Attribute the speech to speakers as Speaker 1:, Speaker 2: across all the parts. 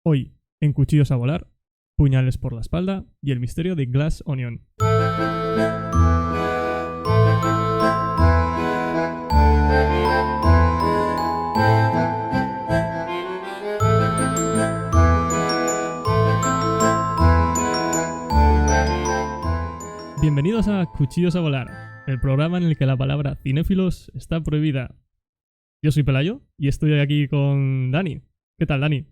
Speaker 1: Hoy, en Cuchillos a volar, puñales por la espalda y el misterio de Glass Onion. Bienvenidos a Cuchillos a volar, el programa en el que la palabra cinéfilos está prohibida. Yo soy Pelayo y estoy aquí con Dani. ¿Qué tal, Dani?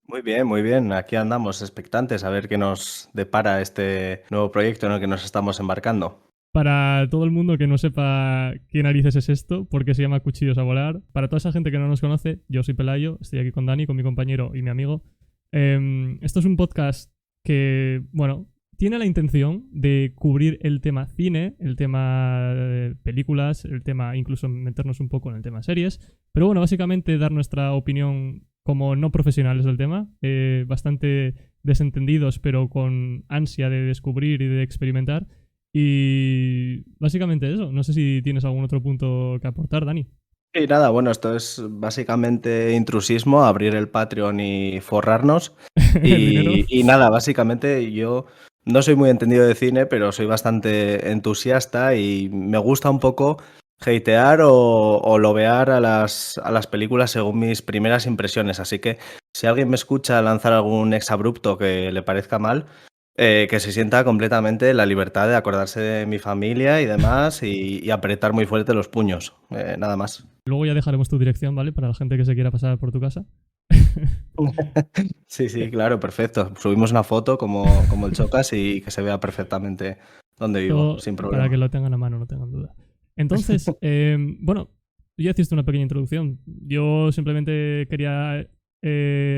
Speaker 2: Muy bien, muy bien. Aquí andamos expectantes a ver qué nos depara este nuevo proyecto en el que nos estamos embarcando.
Speaker 1: Para todo el mundo que no sepa qué narices es esto, por qué se llama Cuchillos a volar, para toda esa gente que no nos conoce, yo soy Pelayo, estoy aquí con Dani, con mi compañero y mi amigo. Esto es un podcast que, bueno, tiene la intención de cubrir el tema cine, el tema películas, el tema incluso meternos un poco en el tema series, pero bueno, básicamente dar nuestra opinión como no profesionales del tema, bastante desentendidos pero con ansia de descubrir y de experimentar. Y básicamente eso. No sé si tienes algún otro punto que aportar, Dani.
Speaker 2: Y nada, bueno, esto es básicamente intrusismo, abrir el Patreon y forrarnos.
Speaker 1: El dinero.
Speaker 2: Y nada, básicamente yo no soy muy entendido de cine, pero soy bastante entusiasta y me gusta un poco hatear o lobear a las películas según mis primeras impresiones. Así que si alguien me escucha lanzar algún exabrupto que le parezca mal, que se sienta completamente la libertad de acordarse de mi familia y demás y apretar muy fuerte los puños. Nada más.
Speaker 1: Luego ya dejaremos tu dirección, ¿vale? Para la gente que se quiera pasar por tu casa.
Speaker 2: Sí, sí, claro, perfecto. Subimos una foto como el Chocas y que se vea perfectamente dónde vivo,
Speaker 1: Todo
Speaker 2: sin
Speaker 1: para que
Speaker 2: problema.
Speaker 1: lo tengan a mano, no tengan duda. Entonces, bueno, ya hiciste una pequeña introducción. Yo simplemente quería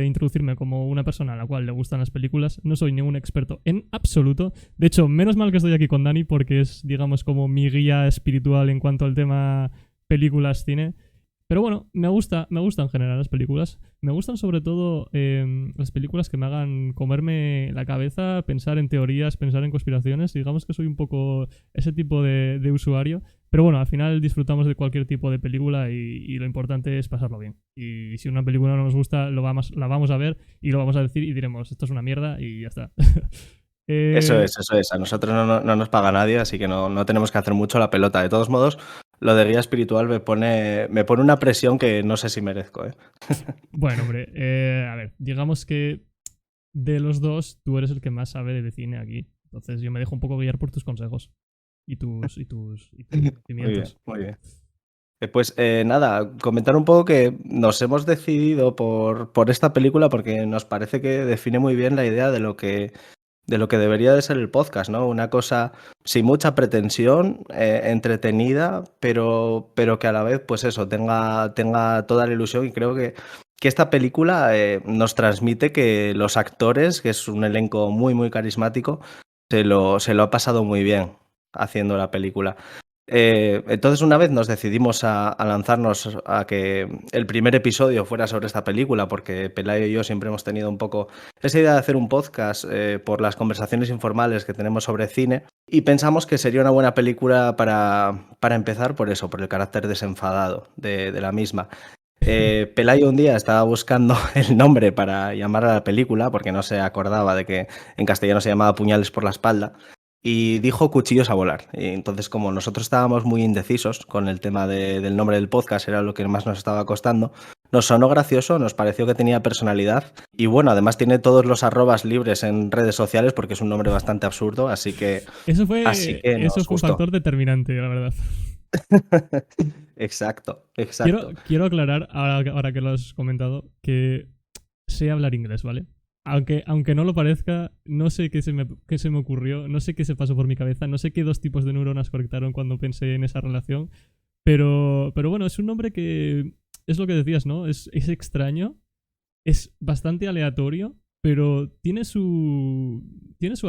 Speaker 1: introducirme como una persona a la cual le gustan las películas. No soy ningún experto en absoluto. De hecho, menos mal que estoy aquí con Dani porque es, digamos, como mi guía espiritual en cuanto al tema películas, cine. Pero bueno, me gustan en general las películas. Me gustan sobre todo las películas que me hagan comerme la cabeza, pensar en teorías, pensar en conspiraciones. Digamos que soy un poco ese tipo de usuario. Pero bueno, al final disfrutamos de cualquier tipo de película y lo importante es pasarlo bien. Y si una película no nos gusta, la vamos a ver y lo vamos a decir y diremos, esto es una mierda y ya está.
Speaker 2: Eso
Speaker 1: Eh,
Speaker 2: es, eso es. A nosotros no nos paga nadie, así que no tenemos que hacer mucho la pelota. De todos modos, lo de guía espiritual me pone una presión que no sé si merezco, ¿eh?
Speaker 1: bueno, hombre, a ver, digamos que de los dos, tú eres el que más sabe de cine aquí. Entonces yo me dejo un poco guiar por tus consejos y tus
Speaker 2: Muy bien,
Speaker 1: conocimientos.
Speaker 2: muy bien. Pues nada, comentar un poco que nos hemos decidido por esta película porque nos parece que define muy bien la idea de lo que debería de ser el podcast, ¿no? Una cosa sin mucha pretensión, entretenida, pero que a la vez, pues eso, tenga toda la ilusión y creo que esta película nos transmite que los actores, que es un elenco muy, muy carismático, se lo ha pasado muy bien haciendo la película. Entonces una vez nos decidimos a lanzarnos a que el primer episodio fuera sobre esta película, porque Pelayo y yo siempre hemos tenido un poco esa idea de hacer un podcast por las conversaciones informales que tenemos sobre cine y pensamos que sería una buena película para empezar por eso, por el carácter desenfadado de la misma. Pelayo un día estaba buscando el nombre para llamar a la película porque no se acordaba de que en castellano se llamaba Puñales por la espalda y dijo Cuchillos a volar. Y entonces, como nosotros estábamos muy indecisos con el tema del nombre del podcast, era lo que más nos estaba costando, nos sonó gracioso, nos pareció que tenía personalidad y bueno, además tiene todos los arrobas libres en redes sociales porque es un nombre bastante absurdo, así que,
Speaker 1: Eso
Speaker 2: así
Speaker 1: fue,
Speaker 2: que
Speaker 1: eso
Speaker 2: nos
Speaker 1: fue un
Speaker 2: gustó.
Speaker 1: factor determinante, la verdad.
Speaker 2: Exacto,
Speaker 1: Quiero,
Speaker 2: exacto.
Speaker 1: quiero aclarar, ahora que lo has comentado, que sé hablar inglés, ¿vale? Aunque no lo parezca, no sé qué se me ocurrió, no sé qué se pasó por mi cabeza, no sé qué dos tipos de neuronas conectaron cuando pensé en esa relación, pero bueno, es un nombre que es lo que decías, ¿no? Es extraño, es bastante aleatorio, pero tiene su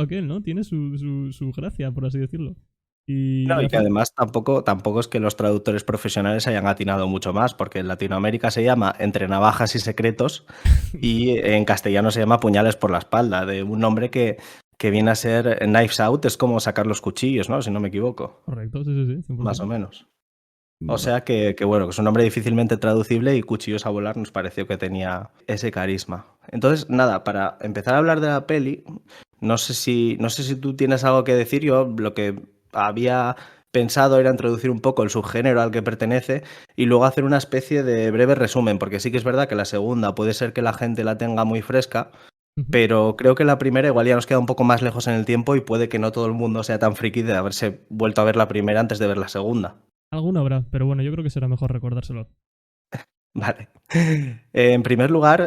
Speaker 1: aquel, ¿no? Tiene su gracia, por así decirlo.
Speaker 2: No,
Speaker 1: Y
Speaker 2: y que además tampoco es que los traductores profesionales hayan atinado mucho más, porque en Latinoamérica se llama Entre navajas y secretos y en castellano se llama Puñales por la espalda, de un nombre que viene a ser Knives Out, es como sacar los cuchillos, ¿no? Si no me equivoco,
Speaker 1: correcto, sí, sí, sí,
Speaker 2: más
Speaker 1: 100%.
Speaker 2: o menos. O
Speaker 1: Bueno,
Speaker 2: sea que bueno, que es un nombre difícilmente traducible y Cuchillos a volar nos pareció que tenía ese carisma. Entonces, nada, para empezar a hablar de la peli, no sé si tú tienes algo que decir. Yo lo que había pensado era introducir un poco el subgénero al que pertenece y luego hacer una especie de breve resumen, porque sí que es verdad que la segunda puede ser que la gente la tenga muy fresca,
Speaker 1: Ujú.
Speaker 2: pero creo que la primera igual ya nos queda un poco más lejos en el tiempo y puede que no todo el mundo sea tan friki de haberse vuelto a ver la primera antes de ver la segunda.
Speaker 1: Alguno habrá, pero bueno, yo creo que será mejor recordárselo.
Speaker 2: Vale. En primer lugar,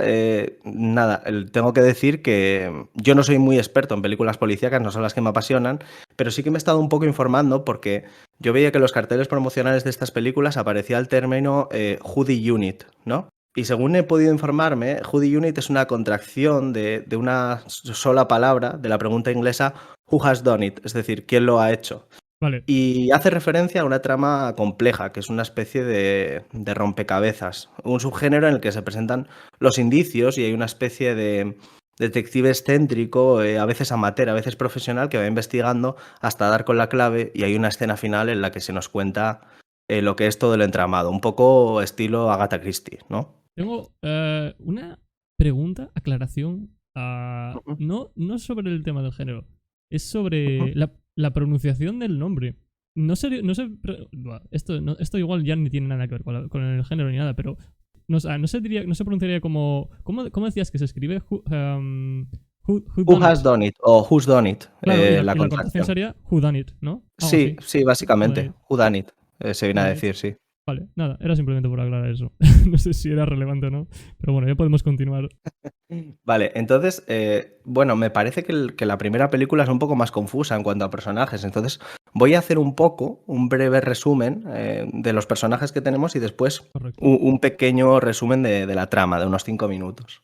Speaker 2: nada, tengo que decir que yo no soy muy experto en películas policíacas, no son las que me apasionan, pero sí que me he estado un poco informando porque yo veía que en los carteles promocionales de estas películas aparecía el término Hoodie Unit, ¿no? Y según he podido informarme, Hoodie Unit es una contracción de una sola palabra de la pregunta inglesa Who has done it? Es decir, ¿quién lo ha hecho?
Speaker 1: Vale,
Speaker 2: Y hace referencia a una trama compleja, que es una especie de rompecabezas, un subgénero en el que se presentan los indicios y hay una especie de detective excéntrico, a veces amateur, a veces profesional, que va investigando hasta dar con la clave y hay una escena final en la que se nos cuenta lo que es todo el entramado, un poco estilo Agatha Christie, ¿no?
Speaker 1: tengo una pregunta, aclaración.
Speaker 2: Ujú,
Speaker 1: No sobre el tema del género, es
Speaker 2: ujú.
Speaker 1: sobre la pronunciación del nombre. No sé, buah, esto igual ya ni tiene nada que ver con el género ni nada, pero no se pronunciaría como. ¿Cómo decías que se escribe? Who
Speaker 2: Who
Speaker 1: done it?
Speaker 2: has done it o Who's done it,
Speaker 1: Claro,
Speaker 2: la
Speaker 1: y la contracción
Speaker 2: contracción.
Speaker 1: sería who done it, ¿no? Algo
Speaker 2: Sí,
Speaker 1: así.
Speaker 2: sí,
Speaker 1: Who done
Speaker 2: básicamente,
Speaker 1: it,
Speaker 2: Who done it, se viene
Speaker 1: who
Speaker 2: a
Speaker 1: done it.
Speaker 2: decir, sí.
Speaker 1: Vale, nada, era simplemente por aclarar eso. No sé si era relevante o no, pero bueno, ya podemos continuar.
Speaker 2: Vale, entonces, bueno, me parece que la primera película es un poco más confusa en cuanto a personajes, entonces voy a hacer un breve resumen de los personajes que tenemos y después
Speaker 1: Correcto.
Speaker 2: un pequeño resumen de la trama, de unos 5 minutos.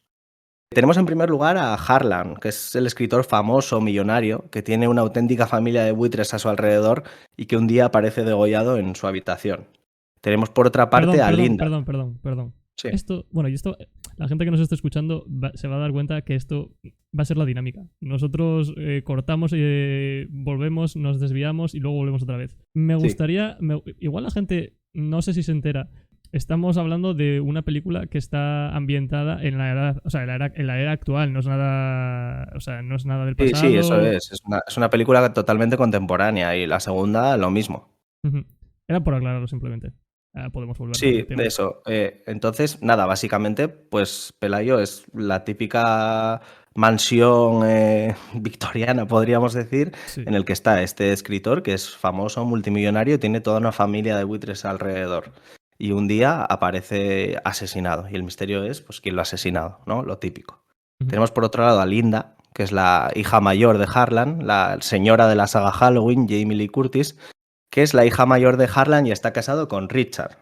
Speaker 2: Tenemos en primer lugar a Harlan, que es el escritor famoso, millonario, que tiene una auténtica familia de buitres a su alrededor y que un día aparece degollado en su habitación. Tenemos por otra parte a Linda.
Speaker 1: Perdón.
Speaker 2: Sí,
Speaker 1: Esto, bueno, y esto, la gente que nos esté escuchando se va a dar cuenta que esto va a ser la dinámica. Nosotros cortamos, volvemos, nos desviamos y luego volvemos otra vez. Me
Speaker 2: sí.
Speaker 1: gustaría, igual la gente, no sé si se entera, estamos hablando de una película que está ambientada en la edad, o sea, en la era actual, no es nada, o sea, no es nada del
Speaker 2: Sí, sí, eso
Speaker 1: pasado.
Speaker 2: es una película totalmente contemporánea y la segunda lo mismo.
Speaker 1: Ujú. Era por aclararlo simplemente. Podemos volver con el
Speaker 2: Sí, de
Speaker 1: tema.
Speaker 2: eso. Entonces, nada, básicamente, pues Pelayo es la típica mansión victoriana, podríamos decir,
Speaker 1: Sí.
Speaker 2: en el que está este escritor que es famoso, multimillonario, y tiene toda una familia de buitres alrededor. Y un día aparece asesinado y el misterio es, pues, quién lo ha asesinado, ¿no? Lo típico.
Speaker 1: Ujú.
Speaker 2: Tenemos por otro lado a Linda, que es la hija mayor de Harlan, la señora de la saga Halloween, Jamie Lee Curtis, que es la hija mayor de Harlan y está casado con Richard,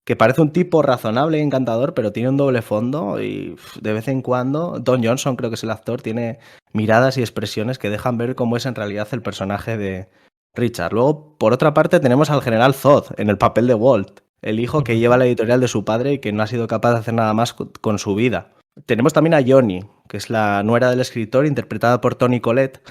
Speaker 2: que parece un tipo razonable y encantador, pero tiene un doble fondo y de vez en cuando, Don Johnson creo que es el actor, tiene miradas y expresiones que dejan ver cómo es en realidad el personaje de Richard. Luego, por otra parte, tenemos al general Zod en el papel de Walt, el hijo que lleva
Speaker 1: Correcto.
Speaker 2: la editorial de su padre y que no ha sido capaz de hacer nada más con su vida. Tenemos también a Johnny, que es la nuera del escritor, interpretada por Toni Collette,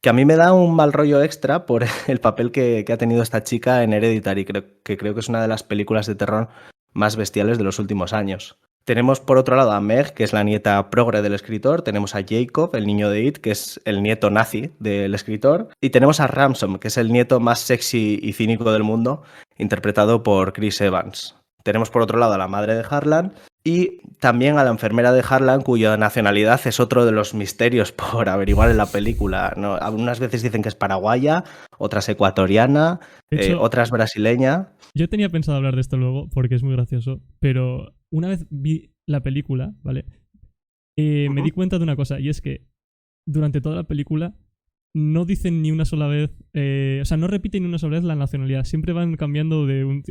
Speaker 2: que a mí me da un mal rollo extra por el papel que ha tenido esta chica en Hereditary, creo que es una de las películas de terror más bestiales de los últimos años. Tenemos por otro lado a Meg, que es la nieta progre del escritor, tenemos a Jacob, el niño de It, que es el nieto nazi del escritor, y tenemos a Ransom, que es el nieto más sexy y cínico del mundo, interpretado por Chris Evans. Tenemos por otro lado a la madre de Harlan y también a la enfermera de Harlan, cuya nacionalidad es otro de los misterios por averiguar en la película, ¿no? Algunas veces dicen que es paraguaya, otras ecuatoriana,
Speaker 1: De hecho,
Speaker 2: otras brasileña.
Speaker 1: yo tenía pensado hablar de esto luego porque es muy gracioso, pero una vez vi la película, ¿vale? Me
Speaker 2: Ujú.
Speaker 1: di cuenta de una cosa, y es que durante toda la película no dicen ni una sola vez, o sea, no repiten ni una sola vez la nacionalidad. Siempre van cambiando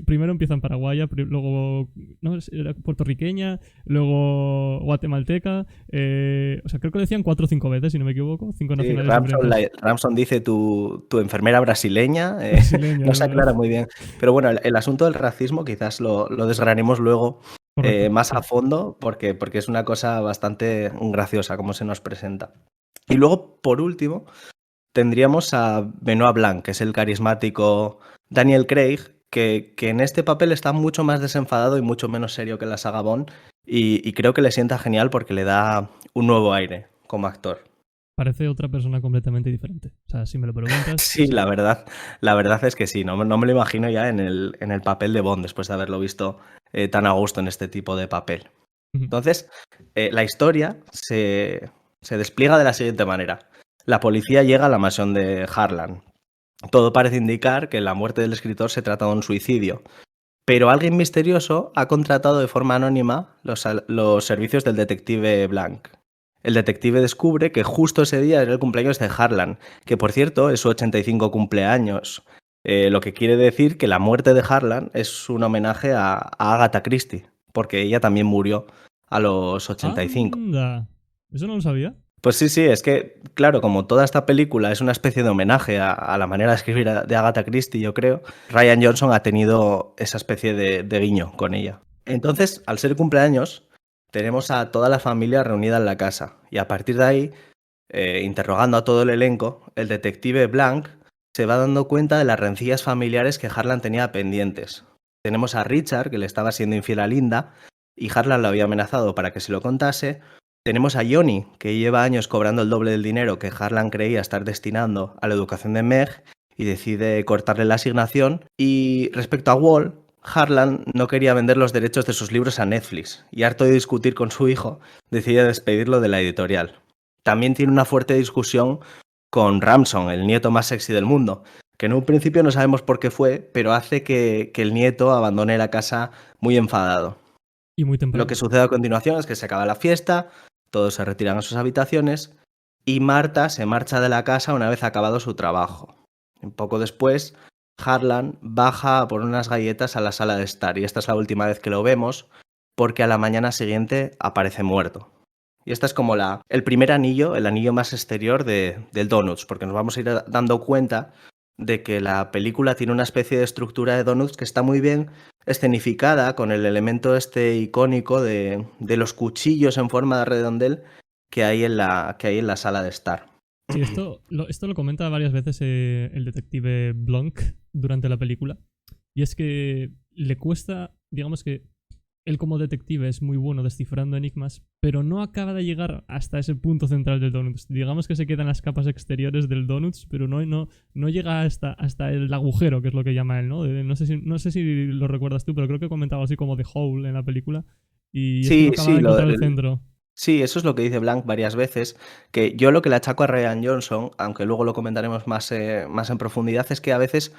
Speaker 1: primero empiezan paraguaya, luego no, era puertorriqueña, luego guatemalteca. O sea, creo que lo decían 4 o 5 veces, si no me equivoco, 5
Speaker 2: Sí,
Speaker 1: nacionalidades diferentes.
Speaker 2: Ramson dice tu enfermera brasileña,
Speaker 1: Brasileña,
Speaker 2: no
Speaker 1: es
Speaker 2: se
Speaker 1: verdad.
Speaker 2: aclara muy bien. Pero bueno, el asunto del racismo quizás lo desgranemos luego
Speaker 1: Correcto,
Speaker 2: más
Speaker 1: sí.
Speaker 2: a fondo porque es una cosa bastante graciosa como se nos presenta. Y luego, por último, tendríamos a Benoit Blanc, que es el carismático Daniel Craig, que en este papel está mucho más desenfadado y mucho menos serio que la saga Bond, y creo que le sienta genial porque le da un nuevo aire como actor.
Speaker 1: Parece otra persona completamente diferente. O sea, si me lo preguntas...
Speaker 2: Sí, la verdad es que sí, no me lo imagino ya en el papel de Bond después de haberlo visto tan a gusto en este tipo de papel. Entonces, la historia se despliega de la siguiente manera. La policía llega a la mansión de Harlan. Todo parece indicar que la muerte del escritor se trata de un suicidio, pero alguien misterioso ha contratado de forma anónima los servicios del detective Blanc. El detective descubre que justo ese día era el cumpleaños de Harlan, que por cierto es su 85 cumpleaños, lo que quiere decir que la muerte de Harlan es un homenaje a Agatha Christie, porque ella también murió a los 85.
Speaker 1: ¡Anda! ¿Eso no lo sabía?
Speaker 2: Pues sí, es que, claro, como toda esta película es una especie de homenaje a la manera de escribir de Agatha Christie, yo creo, Rian Johnson ha tenido esa especie de guiño con ella. Entonces, al ser cumpleaños, tenemos a toda la familia reunida en la casa y a partir de ahí, interrogando a todo el elenco, el detective Blanc se va dando cuenta de las rencillas familiares que Harlan tenía pendientes. Tenemos a Richard, que le estaba siendo infiel a Linda, y Harlan lo había amenazado para que se lo contase. Tenemos a Johnny, que lleva años cobrando el doble del dinero que Harlan creía estar destinando a la educación de Meg y decide cortarle la asignación. Y respecto a Walt, Harlan no quería vender los derechos de sus libros a Netflix y harto de discutir con su hijo, decide despedirlo de la editorial. También tiene una fuerte discusión con Ramson, el nieto más sexy del mundo, que en un principio no sabemos por qué fue, pero hace que el nieto abandone la casa muy enfadado.
Speaker 1: Y muy temprano.
Speaker 2: Lo que sucede a continuación es que se acaba la fiesta, todos se retiran a sus habitaciones y Marta se marcha de la casa una vez acabado su trabajo. Un poco después, Harlan baja por unas galletas a la sala de estar y esta es la última vez que lo vemos porque a la mañana siguiente aparece muerto. Y este es como el primer anillo, el anillo más exterior del Donuts, porque nos vamos a ir dando cuenta de que la película tiene una especie de estructura de Donuts que está muy bien escenificada con el elemento este icónico de los cuchillos en forma de redondel que hay en la sala de estar.
Speaker 1: Sí, esto lo comenta varias veces el detective Blanc durante la película. Y es que le cuesta, digamos que él como detective es muy bueno descifrando enigmas, pero no acaba de llegar hasta ese punto central del Donuts. Digamos que se quedan las capas exteriores del Donuts, pero no llega hasta el agujero, que es lo que llama él, ¿no? No sé si lo recuerdas tú, pero creo que comentaba así como The Hole en la película. Y
Speaker 2: sí,
Speaker 1: no acaba de encontrar el centro.
Speaker 2: Sí, eso es lo que dice Blanc varias veces, que yo lo que le achaco a Rian Johnson, aunque luego lo comentaremos más en profundidad, es que a veces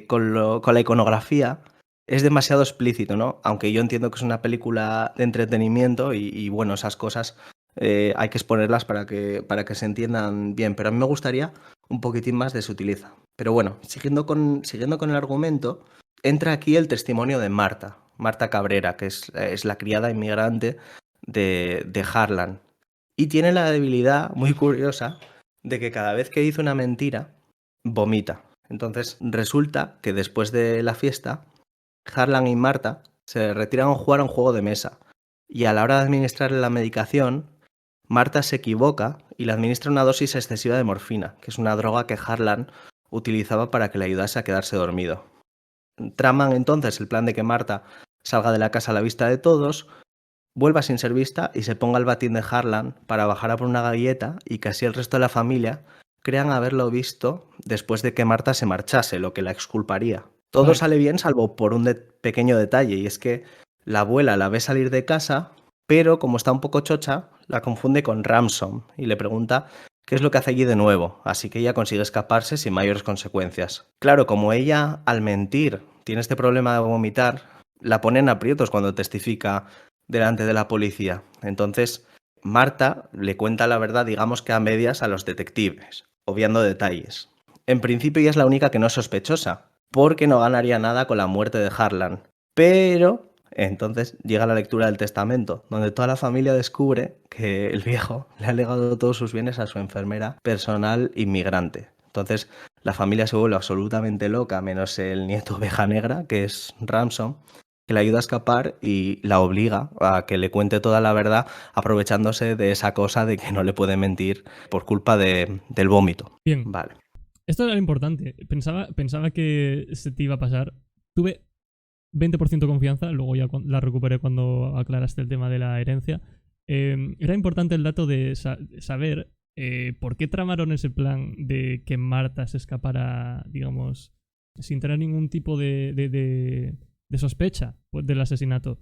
Speaker 2: con la iconografía es demasiado explícito, ¿no? Aunque yo entiendo que es una película de entretenimiento y bueno, esas cosas hay que exponerlas para que se entiendan bien, pero a mí me gustaría un poquitín más de se utiliza. Pero bueno, siguiendo con el argumento, entra aquí el testimonio de Marta Cabrera, que es la criada inmigrante de Harlan. Y tiene la debilidad muy curiosa de que cada vez que dice una mentira, vomita. Entonces resulta que después de la fiesta, Harlan y Marta se retiran a jugar a un juego de mesa. Y a la hora de administrarle la medicación, Marta se equivoca y le administra una dosis excesiva de morfina, que es una droga que Harlan utilizaba para que le ayudase a quedarse dormido. Traman entonces el plan de que Marta salga de la casa a la vista de todos, vuelva sin ser vista y se ponga el batín de Harlan para bajar a por una galleta y que así el resto de la familia crean haberlo visto después de que Marta se marchase, lo que la exculparía. Todo sale bien salvo por un pequeño detalle y es que la abuela la ve salir de casa, pero como está un poco chocha, la confunde con Ramson y le pregunta qué es lo que hace allí de nuevo, así que ella consigue escaparse sin mayores consecuencias. Claro, como ella, al mentir, tiene este problema de vomitar, la pone en aprietos cuando testifica delante de la policía. Entonces, Marta le cuenta la verdad, digamos que a medias, a los detectives, obviando detalles. En principio ella es la única que no es sospechosa, porque no ganaría nada con la muerte de Harlan. Pero entonces llega la lectura del testamento, donde toda la familia descubre que el viejo le ha legado todos sus bienes a su enfermera personal inmigrante. Entonces la familia se vuelve absolutamente loca, menos el nieto oveja negra, que es Ramson, que le ayuda a escapar y la obliga a que le cuente toda la verdad, aprovechándose de esa cosa de que no le puede mentir por culpa del vómito.
Speaker 1: Bien.
Speaker 2: Vale.
Speaker 1: Esto era lo importante. Pensaba que se te iba a pasar. Tuve 20% confianza, luego ya la recuperé cuando aclaraste el tema de la herencia. era importante el dato de saber por qué tramaron ese plan de que Marta se escapara, digamos, sin tener ningún tipo de sospecha pues, del asesinato.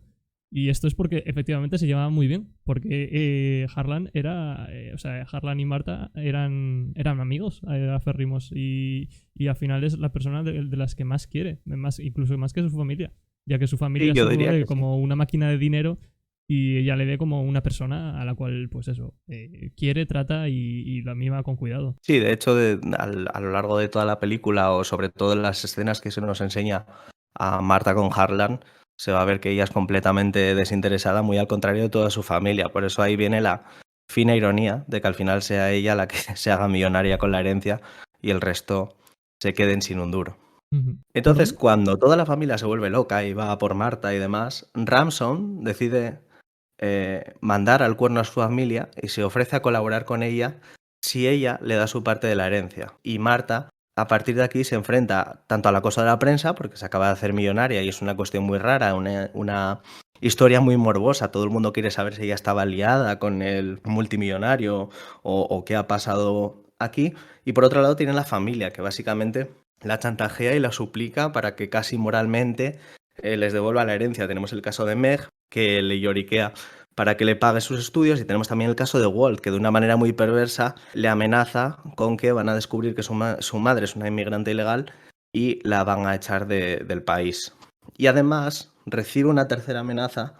Speaker 1: Y esto es porque efectivamente se llevaban muy bien. Porque Harlan era. O sea, Harlan y Marta eran amigos aférrimos. Y al final es la persona de las que más quiere. Incluso más que su familia. Ya que su familia
Speaker 2: Sí, yo
Speaker 1: solo
Speaker 2: diría
Speaker 1: ve
Speaker 2: que sí.
Speaker 1: como una máquina de dinero. Y ella le ve como una persona a la cual, pues eso, quiere, trata y la mima con cuidado.
Speaker 2: Sí, de hecho, a lo largo de toda la película, o sobre todo en las escenas que se nos enseña a Marta con Harlan, se va a ver que ella es completamente desinteresada, muy al contrario de toda su familia. Por eso ahí viene la fina ironía de que al final sea ella la que se haga millonaria con la herencia y el resto se queden sin un duro.
Speaker 1: Ujú. ¿Por
Speaker 2: Entonces,
Speaker 1: dónde?
Speaker 2: cuando toda la familia se vuelve loca y va a por Marta y demás, Ramson decide mandar al cuerno a su familia y se ofrece a colaborar con ella si ella le da su parte de la herencia. Y Marta, a partir de aquí, se enfrenta tanto al acoso de la prensa, porque se acaba de hacer millonaria y es una cuestión muy rara, una historia muy morbosa. Todo el mundo quiere saber si ella estaba liada con el multimillonario o qué ha pasado aquí. Y por otro lado, tiene la familia, que básicamente la chantajea y la suplica para que casi moralmente les devuelva la herencia. Tenemos el caso de Meg, que le lloriquea para que le pague sus estudios, y tenemos también el caso de Walt, que de una manera muy perversa le amenaza con que van a descubrir que su madre es una inmigrante ilegal y la van a echar del país. Y además recibe una tercera amenaza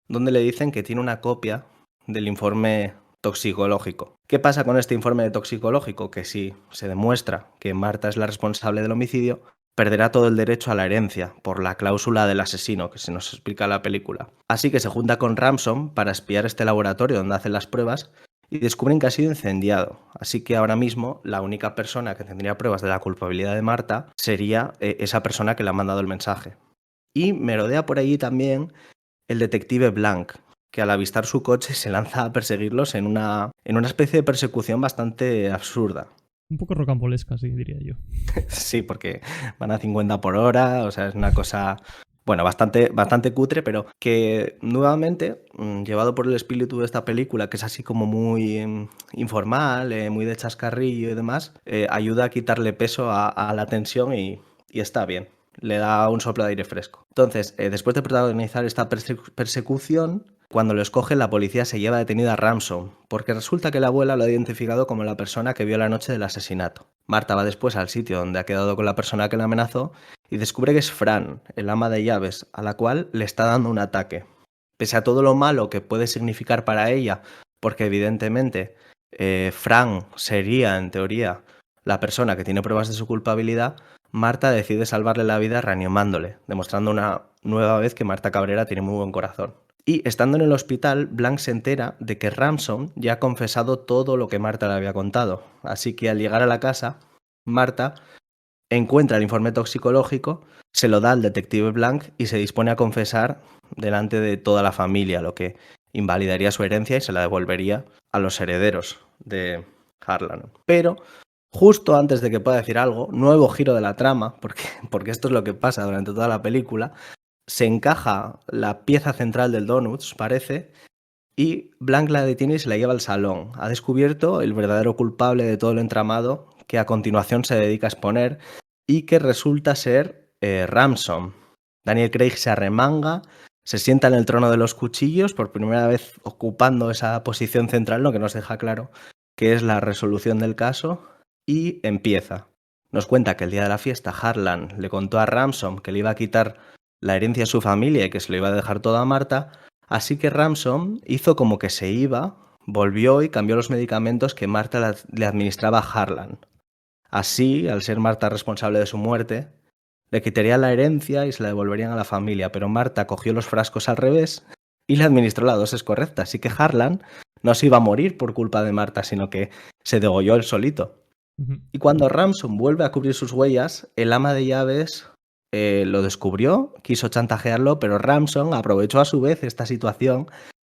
Speaker 2: donde le dicen que tiene una copia del informe toxicológico. ¿Qué pasa con este informe toxicológico? Que si se demuestra que Marta es la responsable del homicidio, perderá todo el derecho a la herencia por la cláusula del asesino que se nos explica en la película. Así que se junta con Ramson para espiar este laboratorio donde hacen las pruebas y descubren que ha sido incendiado. Así que ahora mismo la única persona que tendría pruebas de la culpabilidad de Marta sería esa persona que le ha mandado el mensaje. Y merodea por allí también el detective Blanc, que al avistar su coche se lanza a perseguirlos en una especie de persecución bastante absurda.
Speaker 1: Un poco rocambolesca, sí, diría yo.
Speaker 2: Sí, porque van a 50 por hora, o sea, es una cosa, bueno, bastante cutre, pero que nuevamente, llevado por el espíritu de esta película, que es así como muy informal, muy de chascarrillo y demás, ayuda a quitarle peso a la tensión y está bien. Le da un soplo de aire fresco. Entonces, después de protagonizar esta persecución, cuando lo escoge, la policía se lleva detenido a Ramson, porque resulta que la abuela lo ha identificado como la persona que vio la noche del asesinato. Marta va después al sitio donde ha quedado con la persona que la amenazó y descubre que es Fran, el ama de llaves, a la cual le está dando un ataque. Pese a todo lo malo que puede significar para ella, porque evidentemente Fran sería, en teoría, la persona que tiene pruebas de su culpabilidad, Marta decide salvarle la vida reanimándole, demostrando una nueva vez que Marta Cabrera tiene muy buen corazón. Y estando en el hospital, Blanc se entera de que Ramson ya ha confesado todo lo que Marta le había contado. Así que al llegar a la casa, Marta encuentra el informe toxicológico, se lo da al detective Blanc y se dispone a confesar delante de toda la familia, lo que invalidaría su herencia y se la devolvería a los herederos de Harlan. Pero justo antes de que pueda decir algo, nuevo giro de la trama, porque esto es lo que pasa durante toda la película, se encaja la pieza central del Donuts, parece, y Blanc la detiene y se la lleva al salón. Ha descubierto el verdadero culpable de todo el entramado, que a continuación se dedica a exponer y que resulta ser Ramson. Daniel Craig se arremanga, se sienta en el trono de los cuchillos, por primera vez ocupando esa posición central, lo que nos deja claro que es la resolución del caso, y empieza. Nos cuenta que el día de la fiesta Harlan le contó a Ramson que le iba a quitar la herencia a su familia y que se lo iba a dejar todo a Marta, así que Ramson hizo como que se iba, volvió y cambió los medicamentos que Marta le administraba a Harlan. Así, al ser Marta responsable de su muerte, le quitaría la herencia y se la devolverían a la familia, pero Marta cogió los frascos al revés y le administró la dosis correcta, así que Harlan no se iba a morir por culpa de Marta, sino que se degolló él solito.
Speaker 1: Ujú.
Speaker 2: Y cuando Ramson vuelve a cubrir sus huellas, el ama de llaves lo descubrió, quiso chantajearlo, pero Ramson aprovechó a su vez esta situación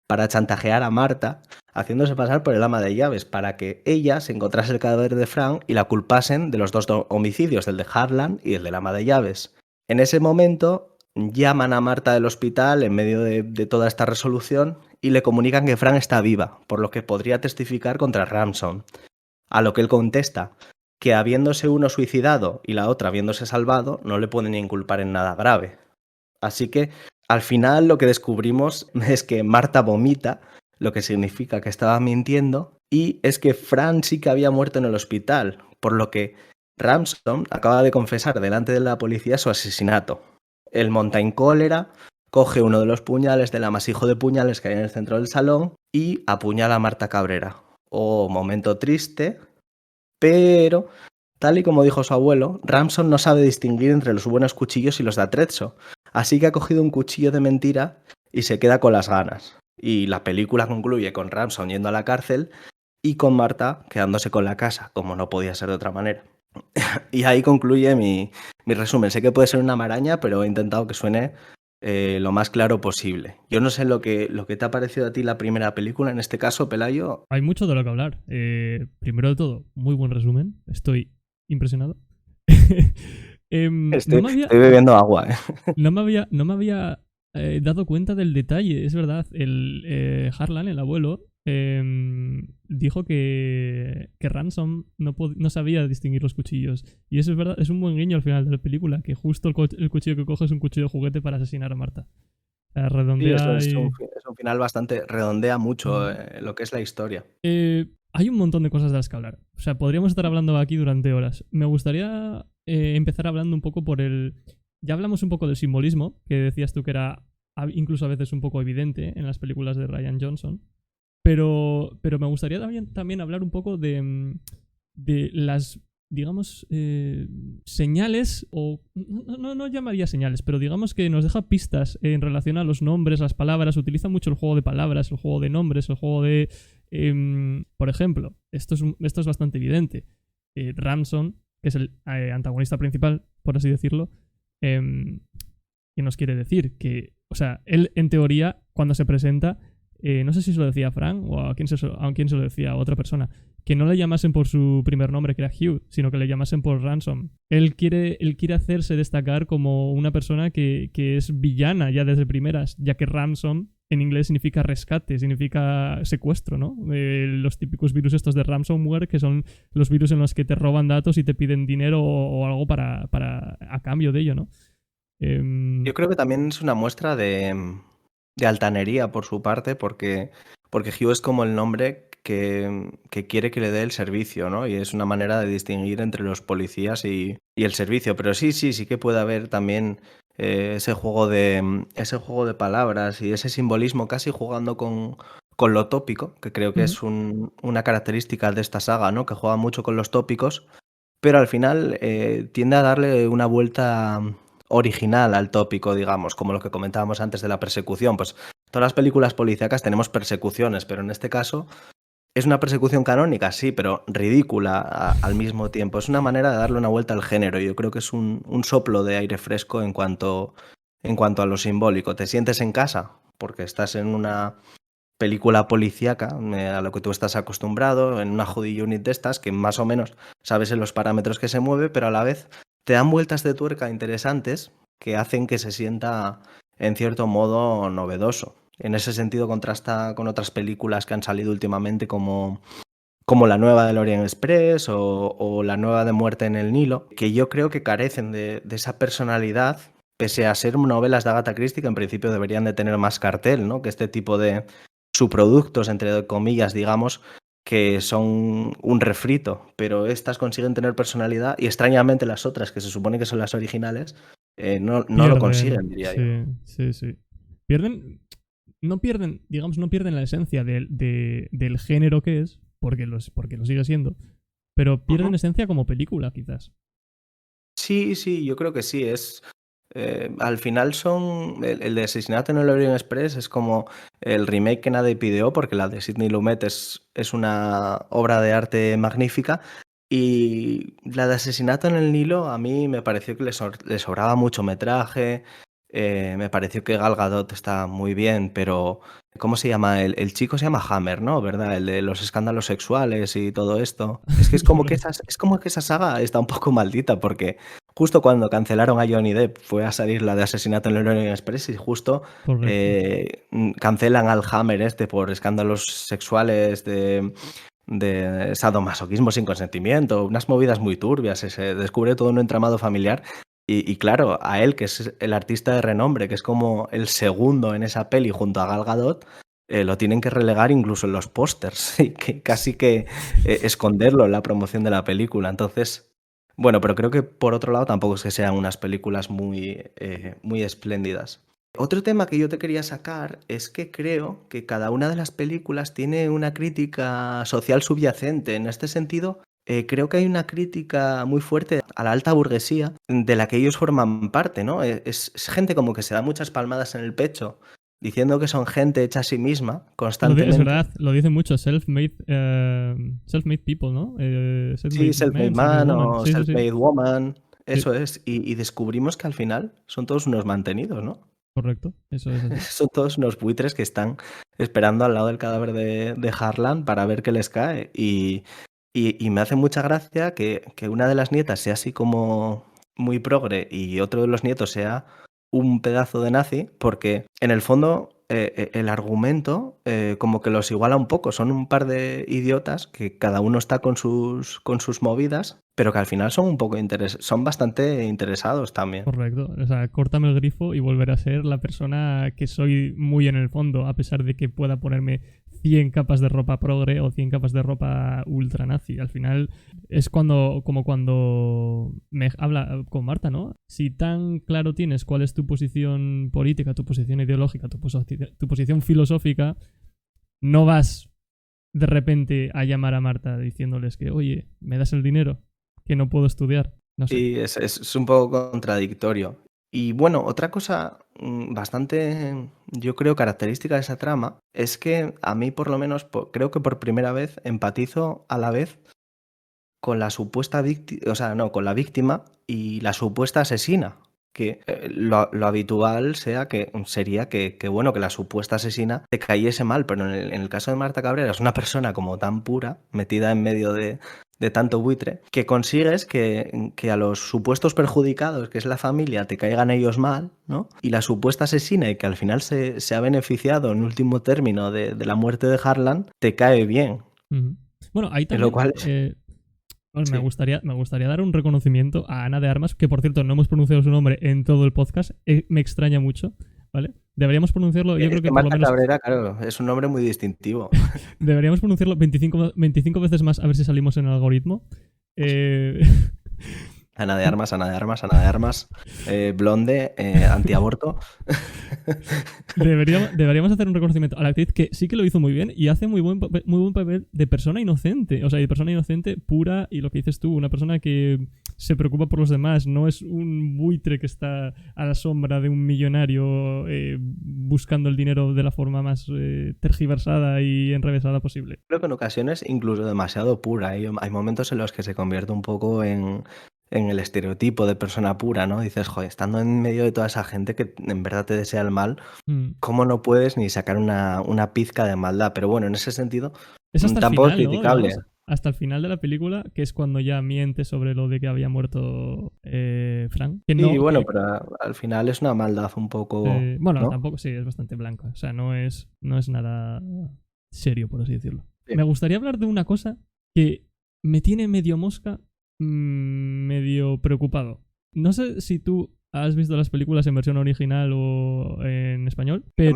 Speaker 2: para chantajear a Marta, haciéndose pasar por el ama de llaves, para que ella se encontrase el cadáver de Frank y la culpasen de los dos homicidios, del de Harlan y el del ama de llaves. En ese momento, llaman a Marta del hospital en medio de toda esta resolución y le comunican que Fran está viva, por lo que podría testificar contra Ramson. A lo que él contesta que habiéndose uno suicidado y la otra habiéndose salvado, no le pueden inculpar en nada grave. Así que al final lo que descubrimos es que Marta vomita, lo que significa que estaba mintiendo, y es que Fran sí que había muerto en el hospital, por lo que Ramson acaba de confesar delante de la policía su asesinato. Él monta en cólera, coge uno de los puñales del amasijo de puñales que hay en el centro del salón y apuñala a Marta Cabrera. Oh, momento triste, pero tal y como dijo su abuelo, Ramson no sabe distinguir entre los buenos cuchillos y los de atrezzo, así que ha cogido un cuchillo de mentira y se queda con las ganas. Y la película concluye con Ramson yendo a la cárcel y con Marta quedándose con la casa, como no podía ser de otra manera. Y ahí concluye mi resumen. Sé que puede ser una maraña, pero he intentado que suene lo más claro posible. Yo no sé lo que te ha parecido a ti la primera película, en este caso, Pelayo.
Speaker 1: Hay mucho de lo que hablar. Primero de todo, muy buen resumen. Estoy impresionado.
Speaker 2: Estoy
Speaker 1: No
Speaker 2: bebiendo agua.
Speaker 1: me había dado cuenta del detalle. Es verdad, el Harlan, el abuelo, dijo que Ransom no sabía distinguir los cuchillos. Y eso es verdad, es un buen guiño al final de la película, que justo el cuchillo que coge es un cuchillo de juguete para asesinar a Marta. Redondea
Speaker 2: Sí,
Speaker 1: y...
Speaker 2: es un final bastante... redondea mucho lo que es la historia.
Speaker 1: Hay un montón de cosas de las que hablar. O sea, podríamos estar hablando aquí durante horas. Me gustaría empezar hablando un poco por el... Ya hablamos un poco del simbolismo, que decías tú que era incluso a veces un poco evidente en las películas de Rian Johnson. Pero me gustaría también hablar un poco de las, digamos, señales, o no llamaría señales, pero digamos que nos deja pistas en relación a los nombres, las palabras. Utiliza mucho el juego de palabras, el juego de nombres, el juego de... por ejemplo, esto es bastante evidente. Ramson, que es el antagonista principal, por así decirlo, ¿qué nos quiere decir? Que, o sea, él en teoría, cuando se presenta... no sé si se lo decía a Frank o a quién se lo decía, a otra persona, que no le llamasen por su primer nombre, que era Hugh, sino que le llamasen por Ransom. Él quiere hacerse destacar como una persona que es villana ya desde primeras, ya que Ransom en inglés significa rescate, significa secuestro, ¿no? Los típicos virus estos de ransomware, que son los virus en los que te roban datos y te piden dinero o algo para a cambio de ello, ¿no?
Speaker 2: Yo creo que también es una muestra de altanería por su parte, porque Hugh es como el nombre que quiere que le dé el servicio, ¿no? Y es una manera de distinguir entre los policías y el servicio. Pero sí que puede haber también ese juego de palabras y ese simbolismo casi jugando con lo tópico, que creo que es una característica de esta saga, ¿no? Que juega mucho con los tópicos, pero al final tiende a darle una vuelta original al tópico, digamos, como lo que comentábamos antes de la persecución. Pues todas las películas policíacas tenemos persecuciones, pero en este caso es una persecución canónica, sí, pero ridícula al mismo tiempo. Es una manera de darle una vuelta al género. Yo creo que es un soplo de aire fresco en cuanto a lo simbólico. Te sientes en casa porque estás en una película policíaca, a lo que tú estás acostumbrado, en una Judi Unit de estas, que más o menos sabes en los parámetros que se mueve, pero a la vez te dan vueltas de tuerca interesantes que hacen que se sienta en cierto modo novedoso. En ese sentido contrasta con otras películas que han salido últimamente como la nueva de Orient Express o la nueva de Muerte en el Nilo, que yo creo que carecen de esa personalidad, pese a ser novelas de Agatha Christie, que en principio deberían de tener más cartel, ¿no? Que este tipo de subproductos, entre comillas, digamos, que son un refrito, pero estas consiguen tener personalidad y extrañamente las otras, que se supone que son las originales, no lo consiguen, diría yo.
Speaker 1: Sí. No pierden la esencia del género que es, porque lo sigue siendo, pero pierden esencia como película, quizás.
Speaker 2: Sí, yo creo que sí. Al final son... El de Asesinato en el Orient Express es como el remake que nadie pidió, porque la de Sidney Lumet es una obra de arte magnífica. Y la de Asesinato en el Nilo a mí me pareció que le sobraba mucho metraje. Me pareció que Gal Gadot está muy bien, pero ¿cómo se llama? El chico se llama Hammer, ¿no? ¿Verdad? El de los escándalos sexuales y todo esto. Es que es como que esa saga está un poco maldita, porque justo cuando cancelaron a Johnny Depp fue a salir la de Asesinato en el Orient Express y justo cancelan al Hammer por escándalos sexuales de sadomasoquismo sin consentimiento, unas movidas muy turbias, se descubre todo un entramado familiar y claro, a él, que es el artista de renombre, que es como el segundo en esa peli junto a Gal Gadot, lo tienen que relegar incluso en los pósters y que casi que esconderlo en la promoción de la película. Entonces, bueno, pero creo que por otro lado tampoco es que sean unas películas muy espléndidas. Otro tema que yo te quería sacar es que creo que cada una de las películas tiene una crítica social subyacente. En este sentido, creo que hay una crítica muy fuerte a la alta burguesía de la que ellos forman parte, ¿no? Es gente como que se da muchas palmadas en el pecho diciendo que son gente hecha a sí misma constantemente.
Speaker 1: Es verdad, lo dicen mucho, self-made people, ¿no?
Speaker 2: Sí, self-made man o
Speaker 1: Sí,
Speaker 2: self-made woman, eso
Speaker 1: Sí.
Speaker 2: es. Y descubrimos que al final son todos unos mantenidos, ¿no?
Speaker 1: Correcto, eso es así.
Speaker 2: Son todos unos buitres que están esperando al lado del cadáver de Harlan para ver qué les cae. Y me hace mucha gracia que una de las nietas sea así como muy progre y otro de los nietos sea un pedazo de nazi, porque en el fondo el argumento como que los iguala un poco. Son un par de idiotas que cada uno está con sus movidas, pero que al final son un poco son bastante interesados también.
Speaker 1: Correcto. O sea, córtame el grifo y volveré a ser la persona que soy muy en el fondo, a pesar de que pueda ponerme 100 capas de ropa progre o 100 capas de ropa ultra nazi. Al final es como cuando me habla con Marta, ¿no? Si tan claro tienes cuál es tu posición política, tu posición ideológica, tu posición filosófica, no vas de repente a llamar a Marta diciéndoles que, oye, ¿me das el dinero? Que no puedo estudiar. No sé.
Speaker 2: Sí, es un poco contradictorio. Y bueno, otra cosa bastante, yo creo, característica de esa trama es que a mí, por lo menos, creo que por primera vez empatizo a la vez con la supuesta víctima, o sea, no, con la víctima y la supuesta asesina. Que lo habitual sería que, bueno, que la supuesta asesina te cayese mal, pero en el caso de Marta Cabrera es una persona como tan pura, metida en medio de tanto buitre, que consigues que a los supuestos perjudicados, que es la familia, te caigan ellos mal, ¿no? Y la supuesta asesina, y que al final se ha beneficiado en último término de la muerte de Harlan, te cae bien.
Speaker 1: Uh-huh. Bueno, ahí también...
Speaker 2: Lo cual
Speaker 1: Bueno,
Speaker 2: sí.
Speaker 1: me gustaría dar un reconocimiento a Ana de Armas, que por cierto no hemos pronunciado su nombre en todo el podcast. Me extraña mucho, ¿vale? Deberíamos pronunciarlo, yo creo que por lo
Speaker 2: Marta
Speaker 1: menos...
Speaker 2: Cabrera, claro, es un nombre muy distintivo.
Speaker 1: Deberíamos pronunciarlo 25 veces más a ver si salimos en el algoritmo.
Speaker 2: Ana de Armas, blonde, antiaborto.
Speaker 1: Deberíamos hacer un reconocimiento a la actriz que sí que lo hizo muy bien y hace muy buen papel de persona inocente. O sea, de persona inocente pura y lo que dices tú, una persona que se preocupa por los demás. No es un buitre que está a la sombra de un millonario buscando el dinero de la forma más tergiversada y enrevesada posible.
Speaker 2: Creo que en ocasiones incluso demasiado pura. Hay momentos en los que se convierte un poco en el estereotipo de persona pura, ¿no? Dices, joder, estando en medio de toda esa gente que en verdad te desea el mal, ¿cómo no puedes ni sacar una pizca de maldad? Pero bueno, en ese sentido,
Speaker 1: es hasta
Speaker 2: tampoco
Speaker 1: el final,
Speaker 2: es criticable.
Speaker 1: ¿no? Hasta el final de la película, que es cuando ya miente sobre lo de que había muerto Frank.
Speaker 2: Pero al final es una maldad un poco...
Speaker 1: bueno,
Speaker 2: ¿no?
Speaker 1: tampoco, sí, es bastante blanca. O sea, no es nada serio, por así decirlo.
Speaker 2: Sí.
Speaker 1: Me gustaría hablar de una cosa que me tiene medio mosca, medio preocupado. No sé si tú has visto las películas en versión original o en español, pero...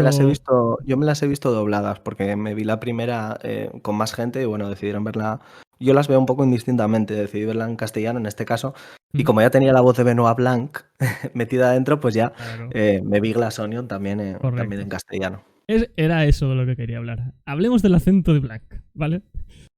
Speaker 2: Yo me las he visto dobladas porque me vi la primera con más gente y bueno, decidieron verla... Yo las veo un poco indistintamente, decidí verla en castellano en este caso y como ya tenía la voz de Benoit Blanc metida adentro, pues ya
Speaker 1: Claro.
Speaker 2: Me vi Glass Onion también en castellano.
Speaker 1: Era eso de lo que quería hablar. Hablemos del acento de Blanc, ¿vale?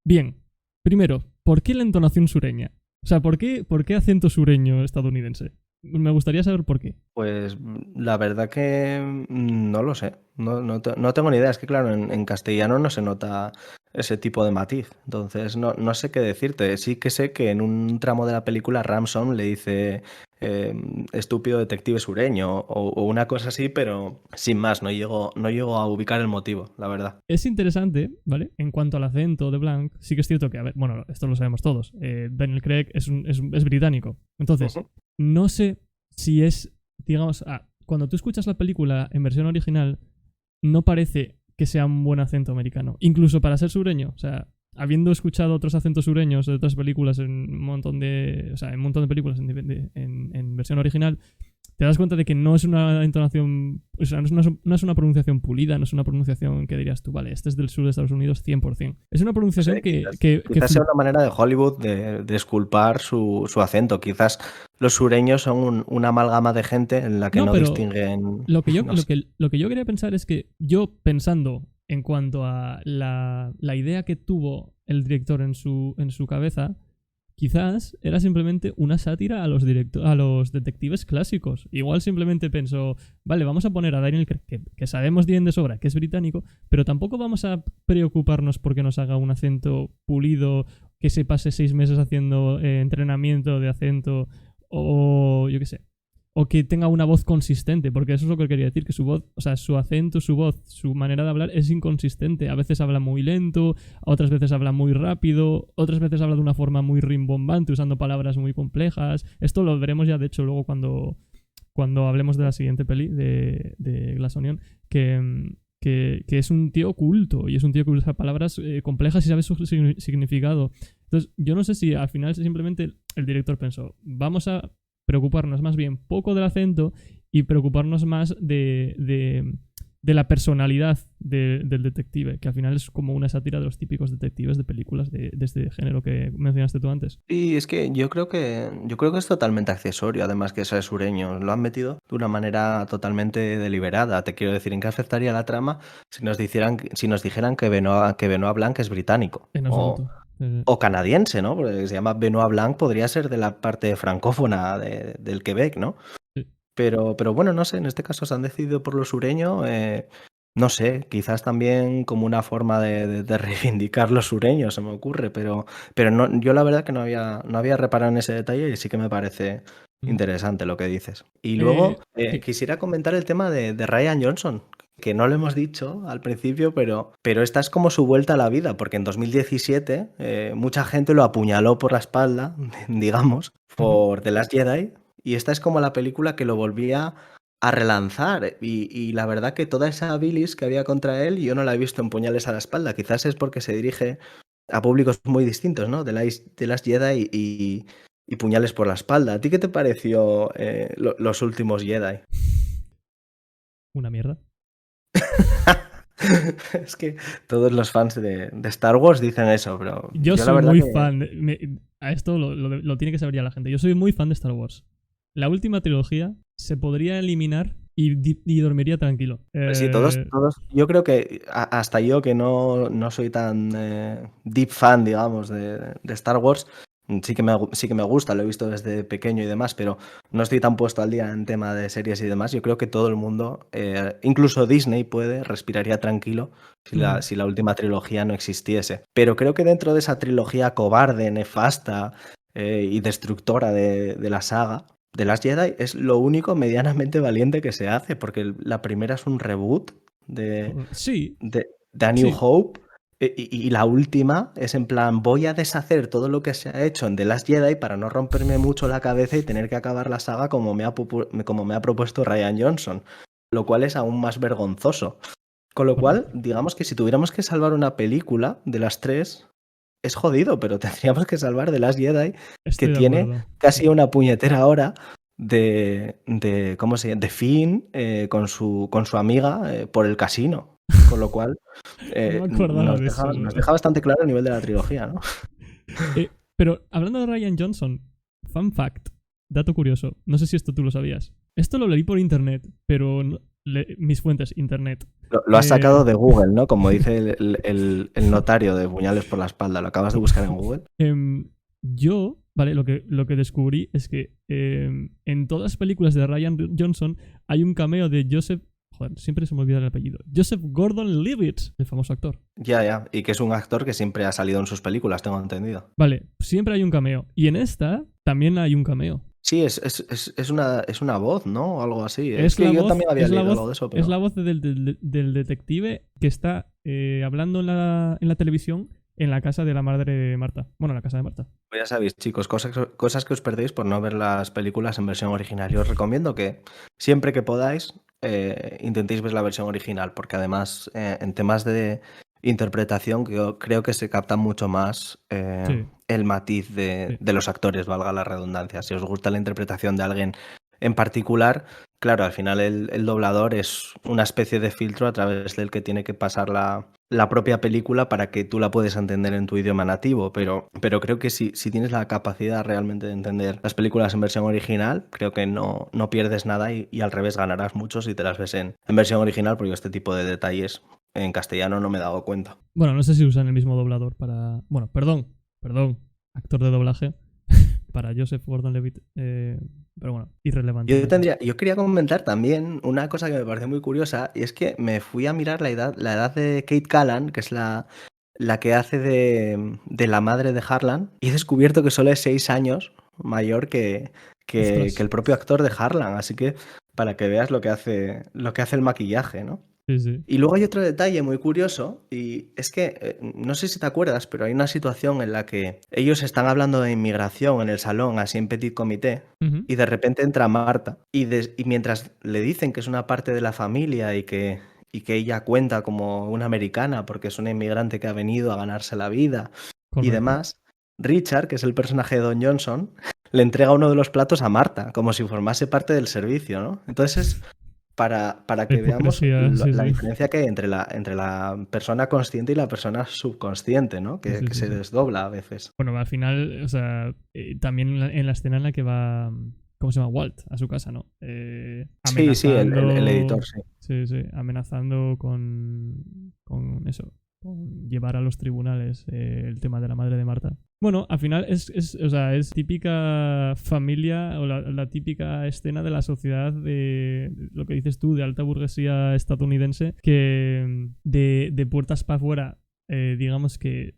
Speaker 1: Bien, primero, ¿por qué la entonación sureña? O sea, ¿por qué acento sureño estadounidense? Me gustaría saber por qué.
Speaker 2: Pues la verdad que no lo sé, no tengo ni idea. Es que claro, en castellano no se nota ese tipo de matiz, entonces no sé qué decirte. Sí que sé que en un tramo de la película Ramson le dice estúpido detective sureño o una cosa así, pero sin más, no llego a ubicar el motivo, la verdad.
Speaker 1: Es interesante, ¿vale? En cuanto al acento de Blanc, sí que es cierto que, a ver, bueno, esto lo sabemos todos. Daniel Craig es británico. Entonces,
Speaker 2: Ujú.
Speaker 1: no sé si es, digamos, cuando tú escuchas la película en versión original, no parece que sea un buen acento americano. Incluso para ser sureño. O sea, habiendo escuchado otros acentos sureños de otras películas en un montón de. O sea, en un montón de películas en versión original, te das cuenta de que no es una entonación. O sea, no es una pronunciación pulida, no es una pronunciación que dirías tú, vale, este es del sur de Estados Unidos 100%. Es una
Speaker 2: No
Speaker 1: pronunciación
Speaker 2: sé, quizás sea una manera de Hollywood de disculpar su acento. Quizás los sureños son una amalgama de gente en la que
Speaker 1: No,
Speaker 2: no
Speaker 1: pero
Speaker 2: distinguen.
Speaker 1: lo que yo,
Speaker 2: No sé.
Speaker 1: lo que yo quería pensar es que yo pensando en cuanto a la idea que tuvo el director en su cabeza, quizás era simplemente una sátira a a los detectives clásicos. Igual simplemente pensó, vale, vamos a poner a Daniel Craig, que sabemos bien de sobra que es británico, pero tampoco vamos a preocuparnos porque nos haga un acento pulido, que se pase 6 meses haciendo entrenamiento de acento o yo qué sé. O que tenga una voz consistente, porque eso es lo que quería decir, que su voz, o sea, su acento, su voz, su manera de hablar es inconsistente. A veces habla muy lento, otras veces habla muy rápido, otras veces habla de una forma muy rimbombante, usando palabras muy complejas. Esto lo veremos ya, de hecho, luego cuando hablemos de la siguiente peli, de Glass Onion, que es un tío culto y es un tío que usa palabras complejas y sabe su significado. Entonces, yo no sé si al final simplemente el director pensó, vamos a preocuparnos más bien poco del acento y preocuparnos más de la personalidad del detective, que al final es como una sátira de los típicos detectives de películas de este género que mencionaste tú antes.
Speaker 2: Y es que yo creo que es totalmente accesorio, además que sea sureño. Lo han metido de una manera totalmente deliberada. Te quiero decir, ¿en qué afectaría la trama si nos dijeran que Benoit Blanc es británico?
Speaker 1: En
Speaker 2: O,
Speaker 1: absoluto.
Speaker 2: o canadiense, ¿no? Porque se llama Benoit Blanc, podría ser de la parte francófona del Quebec, ¿no?
Speaker 1: Sí.
Speaker 2: Pero bueno, no sé, en este caso se han decidido por lo sureño. No sé, quizás también como una forma de reivindicar lo sureño, se me ocurre, pero no, yo la verdad que no había reparado en ese detalle y sí que me parece
Speaker 1: Mm.
Speaker 2: interesante lo que dices. Y luego
Speaker 1: Sí.
Speaker 2: quisiera comentar el tema de Ryan Johnson, que no lo hemos dicho al principio, pero esta es como su vuelta a la vida, porque en 2017 mucha gente lo apuñaló por la espalda, digamos,
Speaker 1: Ujú.
Speaker 2: por The Last Jedi, y esta es como la película que lo volvía a relanzar. Y la verdad que toda esa bilis que había contra él, yo no la he visto en puñales a la espalda. Quizás es porque se dirige a públicos muy distintos, ¿no? De las Jedi y puñales por la espalda. ¿A ti qué te pareció los últimos Jedi?
Speaker 1: Una mierda.
Speaker 2: Es que todos los fans de Star Wars dicen eso, pero
Speaker 1: Yo
Speaker 2: yo la
Speaker 1: soy
Speaker 2: verdad
Speaker 1: muy
Speaker 2: que
Speaker 1: fan. A esto lo tiene que saber ya la gente. Yo soy muy fan de Star Wars. La última trilogía se podría eliminar y dormiría tranquilo.
Speaker 2: sí, todos, yo creo que hasta yo que no soy tan deep fan, digamos, de Star Wars, sí que me gusta, lo he visto desde pequeño y demás, pero no estoy tan puesto al día en tema de series y demás. Yo creo que todo el mundo, incluso Disney respiraría tranquilo si la,
Speaker 1: Ujú.
Speaker 2: si la última trilogía no existiese. Pero creo que dentro de esa trilogía cobarde, nefasta y destructora de la saga, The Last Jedi es lo único medianamente valiente que se hace, porque la primera es un reboot de,
Speaker 1: Sí,
Speaker 2: de A New
Speaker 1: sí.
Speaker 2: Hope y la última es en plan, voy a deshacer todo lo que se ha hecho en The Last Jedi para no romperme mucho la cabeza y tener que acabar la saga como me ha propuesto Ryan Johnson, lo cual es aún más vergonzoso. Con lo cual,
Speaker 1: Correcto.
Speaker 2: digamos que si tuviéramos que salvar una película de las tres, es jodido, pero tendríamos que salvar The Last Jedi, que
Speaker 1: Estoy de
Speaker 2: tiene
Speaker 1: acuerdo.
Speaker 2: casi una puñetera hora ¿cómo se llama? De Finn con su amiga por el casino. Con lo cual,
Speaker 1: No me acordaba
Speaker 2: nos
Speaker 1: de
Speaker 2: deja,
Speaker 1: eso, es
Speaker 2: nos
Speaker 1: verdad.
Speaker 2: deja bastante claro el nivel de la trilogía, ¿no?
Speaker 1: Pero hablando de Ryan Johnson, fun fact, dato curioso, no sé si esto tú lo sabías. Esto lo leí por internet, pero mis fuentes, internet.
Speaker 2: Lo has sacado de Google, ¿no? Como dice el notario de puñales por la espalda. Lo acabas de buscar en Google.
Speaker 1: Yo, vale, lo que descubrí es que en todas las películas de Ryan Johnson hay un cameo de Joseph. Joder, siempre se me olvida el apellido. Joseph Gordon-Levitt, el famoso actor.
Speaker 2: Ya. Y que es un actor que siempre ha salido en sus películas, tengo entendido.
Speaker 1: Vale, siempre hay un cameo. Y en esta también hay un cameo.
Speaker 2: Sí, es una voz, ¿no? O algo así. Es
Speaker 1: Es
Speaker 2: que
Speaker 1: la
Speaker 2: yo
Speaker 1: voz,
Speaker 2: también había
Speaker 1: es la
Speaker 2: leído algo
Speaker 1: voz,
Speaker 2: de eso,
Speaker 1: es
Speaker 2: pero
Speaker 1: la voz del detective que está hablando en la televisión en la casa de la madre de Marta. Bueno, en la casa de Marta.
Speaker 2: pues ya sabéis, chicos, cosas que os perdéis por no ver las películas en versión original. Y os recomiendo que siempre que podáis intentéis ver la versión original, porque además en temas de interpretación yo creo que se capta mucho más
Speaker 1: Sí,
Speaker 2: el matiz
Speaker 1: sí.
Speaker 2: de los actores, valga la redundancia. Si os gusta la interpretación de alguien en particular, claro, al final el doblador es una especie de filtro a través del que tiene que pasar la propia película para que tú la puedes entender en tu idioma nativo, pero creo que si tienes la capacidad realmente de entender las películas en versión original, creo que no pierdes nada y al revés ganarás mucho si te las ves en versión original, porque este tipo de detalles en castellano no me he dado cuenta.
Speaker 1: Bueno, no sé si usan el mismo doblador para. Bueno, perdón, actor de doblaje para Joseph Gordon-Levitt. Pero bueno, irrelevante en este.
Speaker 2: Yo quería comentar también una cosa que me pareció muy curiosa, y es que me fui a mirar la edad de Kate Callan, que es la que hace de la madre de Harlan, y he descubierto que solo es 6 años mayor que
Speaker 1: Ostras.
Speaker 2: el propio actor de Harlan, así que para que veas lo que hace el maquillaje, ¿no?
Speaker 1: Sí, sí.
Speaker 2: Y luego hay otro detalle muy curioso, y es que, no sé si te acuerdas, pero hay una situación en la que ellos están hablando de inmigración en el salón, así en petit comité,
Speaker 1: Ujú.
Speaker 2: y de repente entra Marta, y mientras le dicen que es una parte de la familia y que ella cuenta como una americana porque es una inmigrante que ha venido a ganarse la vida y
Speaker 1: Correcto.
Speaker 2: demás, Richard, que es el personaje de Don Johnson, le entrega uno de los platos a Marta, como si formase parte del servicio, ¿no? Entonces para
Speaker 1: La
Speaker 2: que veamos
Speaker 1: hipocresía, sí,
Speaker 2: la
Speaker 1: sí.
Speaker 2: diferencia que hay entre la persona consciente y la persona subconsciente, ¿no?
Speaker 1: Sí, sí,
Speaker 2: Que
Speaker 1: sí,
Speaker 2: se
Speaker 1: sí.
Speaker 2: desdobla a veces.
Speaker 1: Bueno, al final, o sea, también en la escena en la que va, ¿cómo se llama? Walt, a su casa, ¿no?
Speaker 2: Sí, sí, el editor,
Speaker 1: Amenazando,
Speaker 2: sí.
Speaker 1: sí, sí, amenazando con eso, con llevar a los tribunales el tema de la madre de Marta. Bueno, al final o sea, es típica familia o la típica escena de la sociedad de lo que dices tú, de alta burguesía estadounidense, que de puertas para afuera, digamos que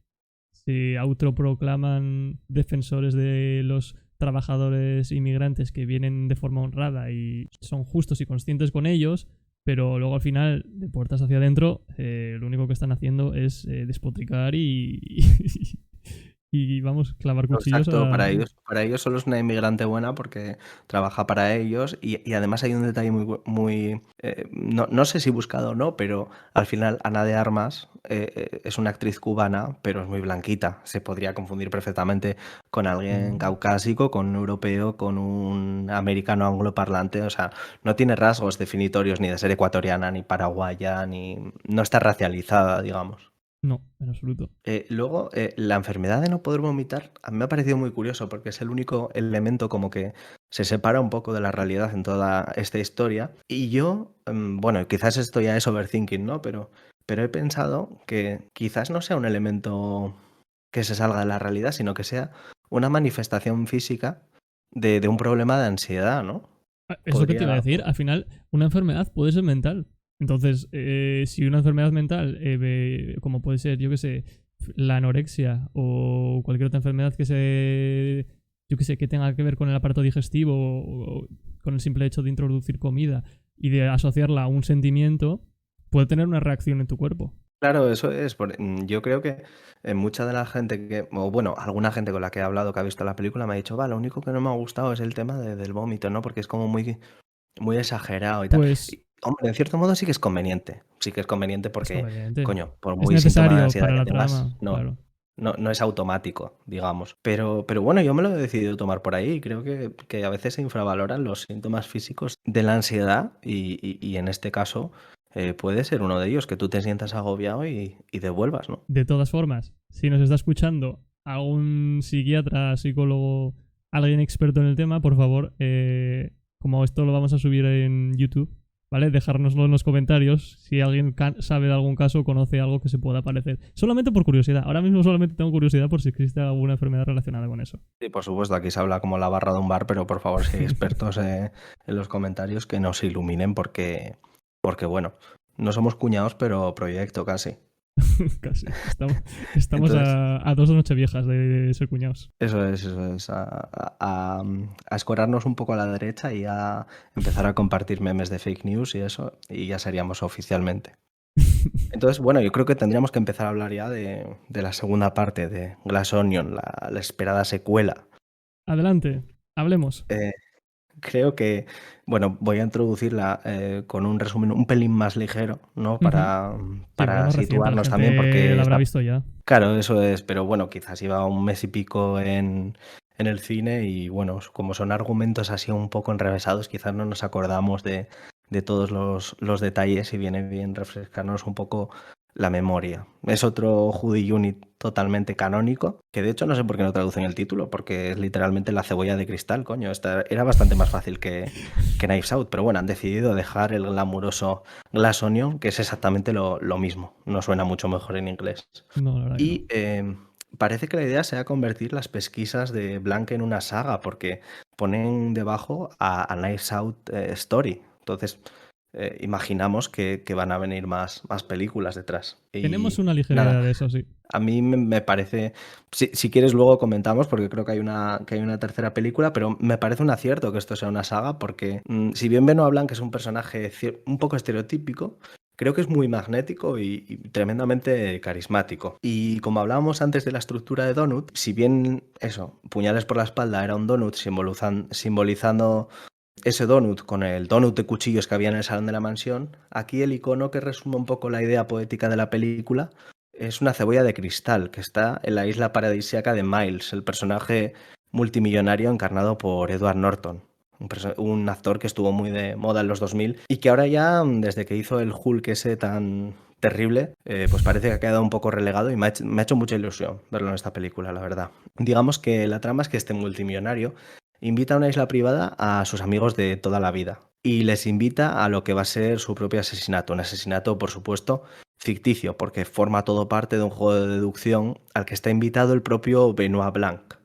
Speaker 1: se autoproclaman defensores de los trabajadores inmigrantes que vienen de forma honrada y son justos y conscientes con ellos, pero luego al final, de puertas hacia adentro, lo único que están haciendo es despotricar y, vamos, clavar cuchillos
Speaker 2: Exacto,
Speaker 1: a.
Speaker 2: para ellos solo es una inmigrante buena porque trabaja para ellos y además hay un detalle no sé si buscado o no, pero al final Ana de Armas es una actriz cubana, pero es muy blanquita. Se podría confundir perfectamente con alguien
Speaker 1: Mm,
Speaker 2: caucásico, con un europeo, con un americano angloparlante. O sea, no tiene rasgos definitorios ni de ser ecuatoriana, ni paraguaya, ni no está racializada, digamos.
Speaker 1: no, en absoluto.
Speaker 2: Luego, la enfermedad de no poder vomitar a mí me ha parecido muy curioso porque es el único elemento como que se separa un poco de la realidad en toda esta historia. Y yo, bueno, quizás esto ya es overthinking, ¿no? Pero he pensado que quizás no sea un elemento que se salga de la realidad, sino que sea una manifestación física de un problema de ansiedad, ¿no?
Speaker 1: Es lo que te iba a
Speaker 2: Podría.
Speaker 1: decir. Al final, una enfermedad puede ser mental. Entonces, si una enfermedad mental, como puede ser, yo qué sé, la anorexia o cualquier otra enfermedad yo qué sé, que tenga que ver con el aparato digestivo o con el simple hecho de introducir comida y de asociarla a un sentimiento, puede tener una reacción en tu cuerpo.
Speaker 2: Claro, eso es. Yo creo que mucha de la gente o bueno, alguna gente con la que he hablado que ha visto la película me ha dicho, va, lo único que no me ha gustado es el tema del vómito, ¿no? Porque es como muy exagerado y tal.
Speaker 1: Pues
Speaker 2: Y, hombre, en cierto modo sí que es conveniente. Sí que es conveniente
Speaker 1: es
Speaker 2: porque,
Speaker 1: conveniente.
Speaker 2: coño, por
Speaker 1: Es
Speaker 2: muy síntoma de
Speaker 1: necesario
Speaker 2: ansiedad
Speaker 1: para
Speaker 2: que
Speaker 1: la
Speaker 2: tengas,
Speaker 1: trama, claro.
Speaker 2: no es automático, digamos. Pero bueno, yo me lo he decidido tomar por ahí. Creo que a veces se infravaloran los síntomas físicos de la ansiedad y en este caso puede ser uno de ellos, que tú te sientas agobiado y devuelvas, ¿no?
Speaker 1: De todas formas, si nos está escuchando algún psiquiatra, psicólogo, alguien experto en el tema, por favor, como esto lo vamos a subir en YouTube, ¿vale? Dejárnoslo en los comentarios si alguien sabe de algún caso o conoce algo que se pueda parecer. Solamente por curiosidad. Ahora mismo solamente tengo curiosidad por si existe alguna enfermedad relacionada con eso.
Speaker 2: Sí, por supuesto, aquí se habla como la barra de un bar, pero por favor, si hay expertos en los comentarios que nos iluminen porque bueno, no somos cuñados, pero proyecto casi.
Speaker 1: Casi. Estamos
Speaker 2: Entonces,
Speaker 1: a 2 nocheviejas de ser cuñados.
Speaker 2: eso es, eso es. A escorarnos un poco a la derecha y a empezar a compartir memes de fake news y eso, y ya seríamos oficialmente. Entonces, bueno, yo creo que tendríamos que empezar a hablar ya de la segunda parte de Glass Onion, la esperada secuela.
Speaker 1: Adelante, hablemos.
Speaker 2: Eh, Creo que, bueno, voy a introducirla con un resumen un pelín más ligero, ¿no?
Speaker 1: Ujú. Sí, porque es
Speaker 2: Para
Speaker 1: más reciente, la
Speaker 2: situarnos también,
Speaker 1: gente
Speaker 2: porque
Speaker 1: la habrá
Speaker 2: está,
Speaker 1: visto ya.
Speaker 2: claro, eso es, pero bueno, quizás iba un mes y pico en el cine y bueno, como son argumentos así un poco enrevesados, quizás no nos acordamos de todos los detalles y viene bien refrescarnos un poco la memoria. Es otro Judy Unit totalmente canónico, que de hecho no sé por qué no traducen el título, porque es literalmente la cebolla de cristal, coño. Esta era bastante más fácil que Knives Out, pero bueno, han decidido dejar el glamuroso Glass Onion, que es exactamente lo mismo. No suena mucho mejor en inglés.
Speaker 1: No, la verdad que no.
Speaker 2: Y parece que la idea sea convertir las pesquisas de Blank en una saga, porque ponen debajo a Knives Out Story. Entonces, imaginamos que van a venir más películas detrás.
Speaker 1: Tenemos
Speaker 2: Y
Speaker 1: una ligera
Speaker 2: nada,
Speaker 1: idea de eso, sí.
Speaker 2: a mí me parece, si quieres luego comentamos, porque creo que hay una tercera película, pero me parece un acierto que esto sea una saga, porque si bien Benoit Blanc es un personaje un poco estereotípico, creo que es muy magnético y tremendamente carismático. Y como hablábamos antes de la estructura de Donut, si bien eso, puñales por la espalda era un donut simbolizando ese donut con el donut de cuchillos que había en el salón de la mansión, aquí el icono que resume un poco la idea poética de la película es una cebolla de cristal que está en la isla paradisíaca de Miles, el personaje multimillonario encarnado por Edward Norton, un actor que estuvo muy de moda en los 2000 y que ahora ya, desde que hizo el Hulk ese tan terrible, pues parece que ha quedado un poco relegado y me ha hecho mucha ilusión verlo en esta película, la verdad. Digamos que la trama es que este multimillonario invita a una isla privada a sus amigos de toda la vida y les invita a lo que va a ser su propio asesinato. Un asesinato, por supuesto, ficticio, porque forma todo parte de un juego de deducción al que está invitado el propio Benoit Blanc.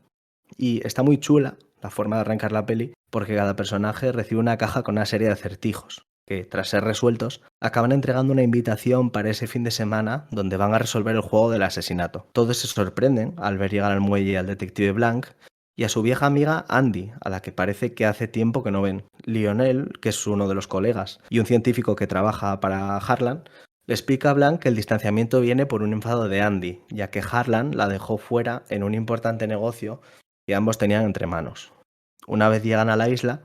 Speaker 2: Y está muy chula la forma de arrancar la peli, porque cada personaje recibe una caja con una serie de acertijos, que tras ser resueltos, acaban entregando una invitación para ese fin de semana donde van a resolver el juego del asesinato. Todos se sorprenden al ver llegar al muelle al detective Blanc y a su vieja amiga Andy, a la que parece que hace tiempo que no ven. Lionel, que es uno de los colegas, y un científico que trabaja para Harlan, le explica a Blanc que el distanciamiento viene por un enfado de Andy, ya que Harlan la dejó fuera en un importante negocio que ambos tenían entre manos. Una vez llegan a la isla,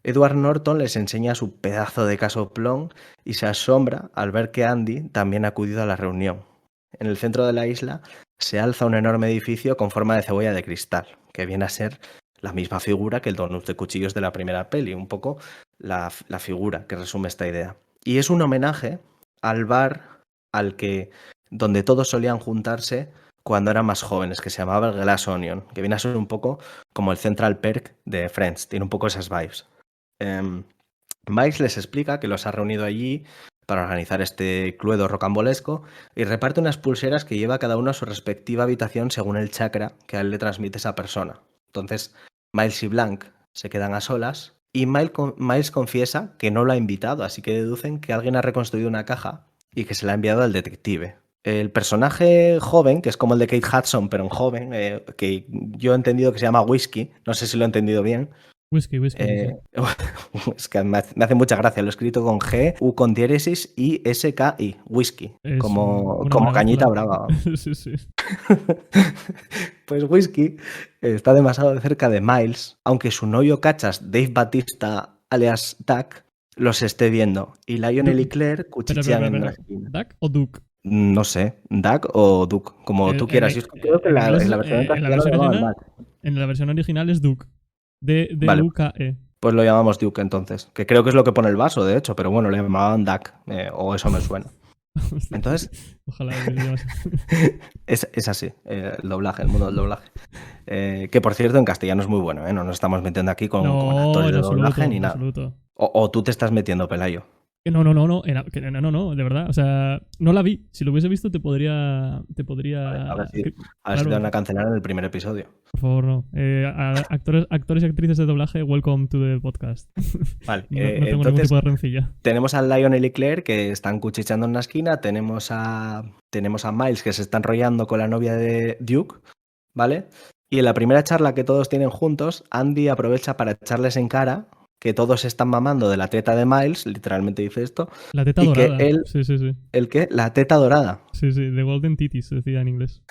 Speaker 2: Edward Norton les enseña su pedazo de casoplón y se asombra al ver que Andy también ha acudido a la reunión. En el centro de la isla se alza un enorme edificio con forma de cebolla de cristal, que viene a ser la misma figura que el donut de cuchillos de la primera peli, un poco la figura que resume esta idea. Y es un homenaje al bar al que donde todos solían juntarse cuando eran más jóvenes, que se llamaba el Glass Onion, que viene a ser un poco como el Central Perk de Friends, tiene un poco esas vibes. Miles les explica que los ha reunido allí para organizar este cluedo rocambolesco y reparte unas pulseras que lleva cada uno a su respectiva habitación según el chakra que a él le transmite esa persona. Entonces, Miles y Blanc se quedan a solas y Miles confiesa que no lo ha invitado, así que deducen que alguien ha reconstruido una caja y que se la ha enviado al detective. El personaje joven, que es como el de Kate Hudson, pero en joven, que yo he entendido que se llama Whiskey, no sé si lo he entendido bien.
Speaker 1: Whisky, sí, sí.
Speaker 2: Es que me hace mucha gracia, lo he escrito con G, U con diéresis y SKI, Whisky,
Speaker 1: Es una
Speaker 2: como
Speaker 1: buena
Speaker 2: cañita
Speaker 1: mezcla.
Speaker 2: brava.
Speaker 1: Sí, sí.
Speaker 2: Pues Whisky está demasiado cerca de Miles, aunque su novio cachas, Dave Batista, alias Duck, los esté viendo. Y Lionel y Claire cuchichean en una
Speaker 1: Pero.
Speaker 2: esquina.
Speaker 1: ¿Duck o Duke?
Speaker 2: No sé, Duck o Duke, como tú quieras. Yo creo que
Speaker 1: En inglés,
Speaker 2: en la versión en
Speaker 1: en la
Speaker 2: castellano
Speaker 1: versión
Speaker 2: lo llamaban
Speaker 1: original,
Speaker 2: Duck.
Speaker 1: en la versión original es Duke.
Speaker 2: Vale,
Speaker 1: D-U-K-E.
Speaker 2: pues lo llamamos Duke entonces, que creo que es lo que pone el vaso, de hecho, pero bueno, le llamaban Duck, o eso me suena.
Speaker 1: Hostia, pues,
Speaker 2: Entonces,
Speaker 1: ojalá lo llamas.
Speaker 2: es así, el doblaje, el mundo del doblaje. Que por cierto, en castellano es muy bueno, ¿eh? No nos estamos metiendo aquí con
Speaker 1: No,
Speaker 2: actores
Speaker 1: en
Speaker 2: de doblaje
Speaker 1: absoluto,
Speaker 2: ni
Speaker 1: en
Speaker 2: nada.
Speaker 1: absoluto.
Speaker 2: O tú te estás metiendo, Pelayo.
Speaker 1: No, de verdad. O sea, no la vi. Si lo hubiese visto, te podría.
Speaker 2: A ver si, a ver si te
Speaker 1: Claro,
Speaker 2: van a cancelar en el primer episodio.
Speaker 1: por favor, no. Actores y actrices de doblaje, welcome to the podcast.
Speaker 2: Vale,
Speaker 1: No tengo ningún
Speaker 2: entonces
Speaker 1: tipo de rencilla.
Speaker 2: tenemos a Lionel y Claire que están cuchicheando en una esquina, tenemos a Miles que se está enrollando con la novia de Duke, ¿vale? Y en la primera charla que todos tienen juntos, Andy aprovecha para echarles en cara que todos están mamando de la teta de Miles, literalmente dice esto,
Speaker 1: La teta
Speaker 2: y que
Speaker 1: dorada.
Speaker 2: él,
Speaker 1: Sí, sí, sí.
Speaker 2: ¿el qué? La teta dorada.
Speaker 1: Sí, sí. The Golden Titties, se decía en inglés.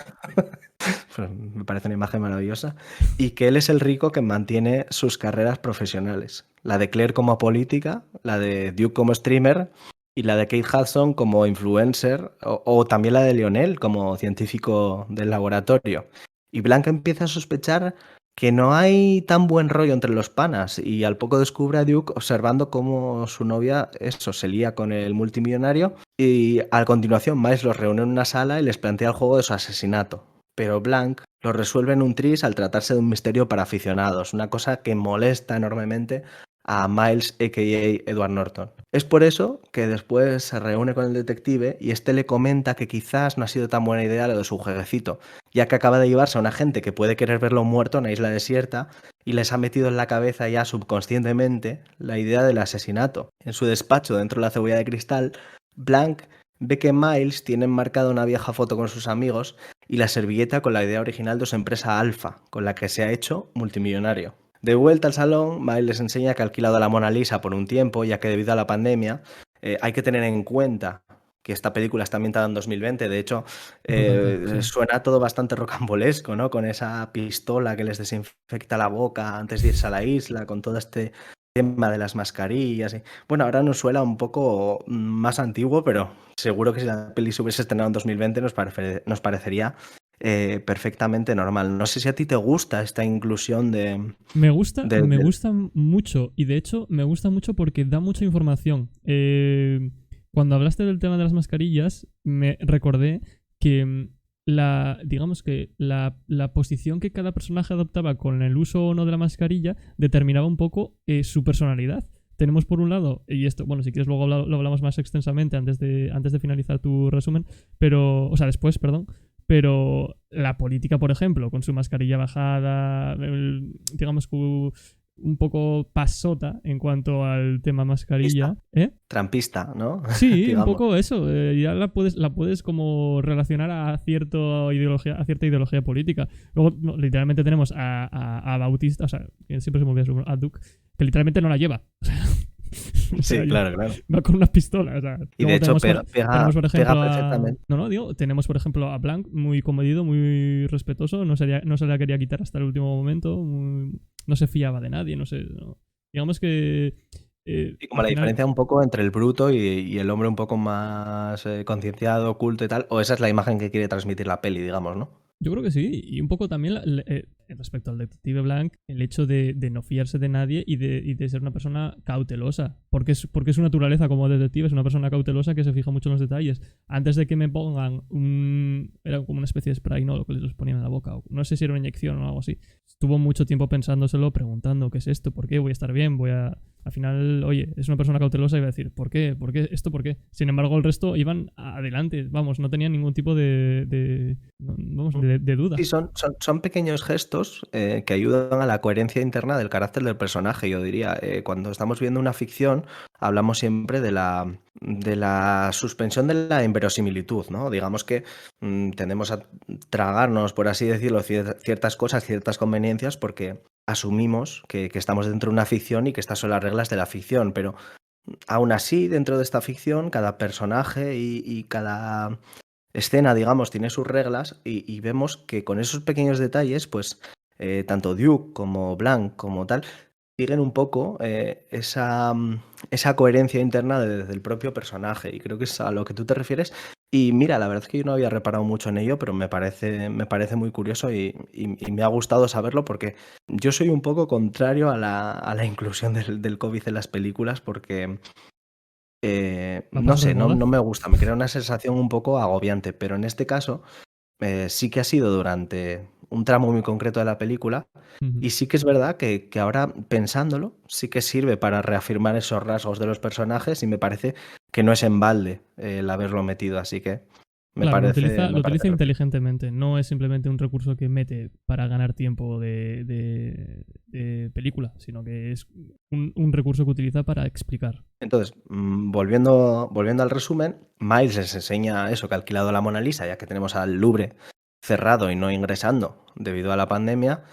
Speaker 2: Pues me parece una imagen maravillosa. Y que él es el rico que mantiene sus carreras profesionales. La de Claire como política, la de Duke como streamer y la de Kate Hudson como influencer o también la de Lionel como científico del laboratorio. Y Blanca empieza a sospechar que no hay tan buen rollo entre los panas y al poco descubre a Duke observando cómo su novia eso se lía con el multimillonario y a continuación Miles los reúne en una sala y les plantea el juego de su asesinato. Pero Blanc lo resuelve en un tris al tratarse de un misterio para aficionados, una cosa que molesta enormemente a Miles, a.k.a. Edward Norton. Es por eso que después se reúne con el detective y este le comenta que quizás no ha sido tan buena idea lo de su jueguecito, ya que acaba de llevarse a una gente que puede querer verlo muerto en una isla desierta y les ha metido en la cabeza ya subconscientemente la idea del asesinato. En su despacho dentro de la cebolla de cristal, Blanc ve que Miles tiene enmarcada una vieja foto con sus amigos y la servilleta con la idea original de su empresa Alfa, con la que se ha hecho multimillonario. De vuelta al salón, Miles les enseña que ha alquilado a la Mona Lisa por un tiempo, ya que debido a la pandemia hay que tener en cuenta que esta película está ambientada en 2020. De hecho,
Speaker 1: Totalmente, sí.
Speaker 2: suena todo bastante rocambolesco, ¿no? Con esa pistola que les desinfecta la boca antes de irse a la isla, con todo este tema de las mascarillas. Bueno, ahora nos suena un poco más antiguo, pero seguro que si la peli se hubiese estrenado en 2020 nos parecería perfectamente normal. No sé si a ti te gusta esta inclusión
Speaker 1: Me
Speaker 2: del...
Speaker 1: gusta mucho. Y de hecho, me gusta mucho porque da mucha información. Cuando hablaste del tema de las mascarillas, me recordé que digamos que la posición que cada personaje adoptaba con el uso o no de la mascarilla determinaba un poco su personalidad. Tenemos por un lado, y esto, bueno, si quieres luego lo hablamos más extensamente antes de finalizar tu resumen, o sea, después, perdón, pero la política, por ejemplo, con su mascarilla bajada, digamos que un poco pasota en cuanto al tema mascarilla, ¿eh?
Speaker 2: Trampista, ¿no?
Speaker 1: Sí, un
Speaker 2: Digamos.
Speaker 1: poco eso. Ya la puedes como relacionar a cierta ideología política. Luego, no, literalmente tenemos a Bautista, o sea, que siempre se me olvida a Duke, que literalmente no la lleva. O sea,
Speaker 2: Sí, claro, claro.
Speaker 1: va con unas pistolas. O sea,
Speaker 2: Y de
Speaker 1: luego
Speaker 2: hecho
Speaker 1: tenemos, por
Speaker 2: pega
Speaker 1: ejemplo,
Speaker 2: perfectamente.
Speaker 1: No, no, digo, tenemos, por ejemplo, a Blanc, muy comedido, muy respetuoso, no se la quería quitar hasta el último momento, no se fiaba de nadie, no sé. Digamos que
Speaker 2: Y como
Speaker 1: al
Speaker 2: la
Speaker 1: final.
Speaker 2: diferencia un poco entre el bruto y el hombre un poco más concienciado, culto y tal, o esa es la imagen que quiere transmitir la peli, digamos, ¿no?
Speaker 1: Yo creo que sí, y un poco también respecto al detective Blanc, el hecho de no fiarse de nadie y de ser una persona cautelosa, porque es su naturaleza como detective, es una persona cautelosa que se fija mucho en los detalles. Antes de que me pongan era como una especie de spray, ¿no? Lo que les ponían en la boca, no sé si era una inyección o algo así. Estuvo mucho tiempo pensándoselo, preguntando, ¿qué es esto? ¿Por qué? ¿Voy a estar bien? Al final, oye, es una persona cautelosa y va a decir, ¿por qué? ¿Por qué? ¿Esto por qué? Sin embargo, el resto iban adelante, vamos, no tenían ningún tipo de duda.
Speaker 2: Sí, son pequeños gestos que ayudan a la coherencia interna del carácter del personaje, yo diría. Cuando estamos viendo una ficción, hablamos siempre de la suspensión de la inverosimilitud, ¿no? Digamos que tendemos a tragarnos, por así decirlo, ciertas cosas, ciertas conveniencias, porque asumimos que estamos dentro de una ficción y que estas son las reglas de la ficción, pero aún así, dentro de esta ficción, cada personaje y cada escena, digamos, tiene sus reglas y vemos que con esos pequeños detalles, pues tanto Duke como Blanc como tal, siguen un poco esa coherencia interna del propio personaje y creo que es a lo que tú te refieres. Y mira, la verdad es que yo no había reparado mucho en ello, pero me parece muy curioso y me ha gustado saberlo porque yo soy un poco contrario a la inclusión del COVID en las películas porque
Speaker 1: Va a
Speaker 2: no
Speaker 1: pasar de
Speaker 2: sé, no,
Speaker 1: moda.
Speaker 2: no me gusta, me crea una sensación un poco agobiante, pero en este caso sí que ha sido durante un tramo muy concreto de la película. Y sí que es verdad que ahora pensándolo, sí que sirve para reafirmar esos rasgos de los personajes y me parece que no es en balde el haberlo metido, así que
Speaker 1: Claro, lo
Speaker 2: me
Speaker 1: utiliza
Speaker 2: parece.
Speaker 1: inteligentemente, no es simplemente un recurso que mete para ganar tiempo de película, sino que es un recurso que utiliza para explicar.
Speaker 2: Entonces, volviendo al resumen, Miles les enseña eso, que ha alquilado la Mona Lisa, ya que tenemos al Louvre cerrado y no ingresando debido a la pandemia.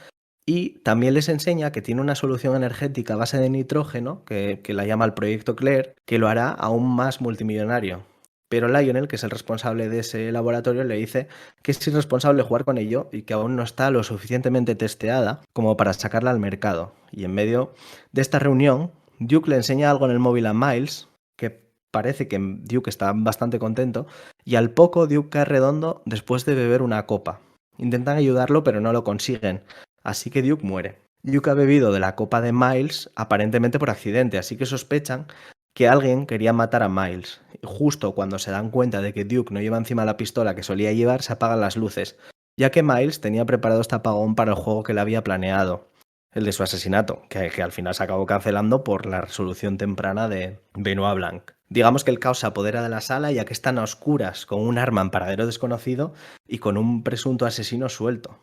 Speaker 2: Y también les enseña que tiene una solución energética a base de nitrógeno, que la llama el Proyecto Claire, que lo hará aún más multimillonario. Pero Lionel, que es el responsable de ese laboratorio, le dice que es irresponsable jugar con ello y que aún no está lo suficientemente testeada como para sacarla al mercado. Y en medio de esta reunión, Duke le enseña algo en el móvil a Miles, que parece que Duke está bastante contento, y al poco Duke cae redondo después de beber una copa. Intentan ayudarlo, pero no lo consiguen. Así que Duke muere. Duke ha bebido de la copa de Miles aparentemente por accidente, así que sospechan que alguien quería matar a Miles. Y justo cuando se dan cuenta de que Duke no lleva encima la pistola que solía llevar, se apagan las luces, ya que Miles tenía preparado este apagón para el juego que le había planeado, el de su asesinato, que al final se acabó cancelando por la resolución temprana de Benoit Blanc. Digamos que el caos se apodera de la sala ya que están a oscuras, con un arma en paradero desconocido y con un presunto asesino suelto.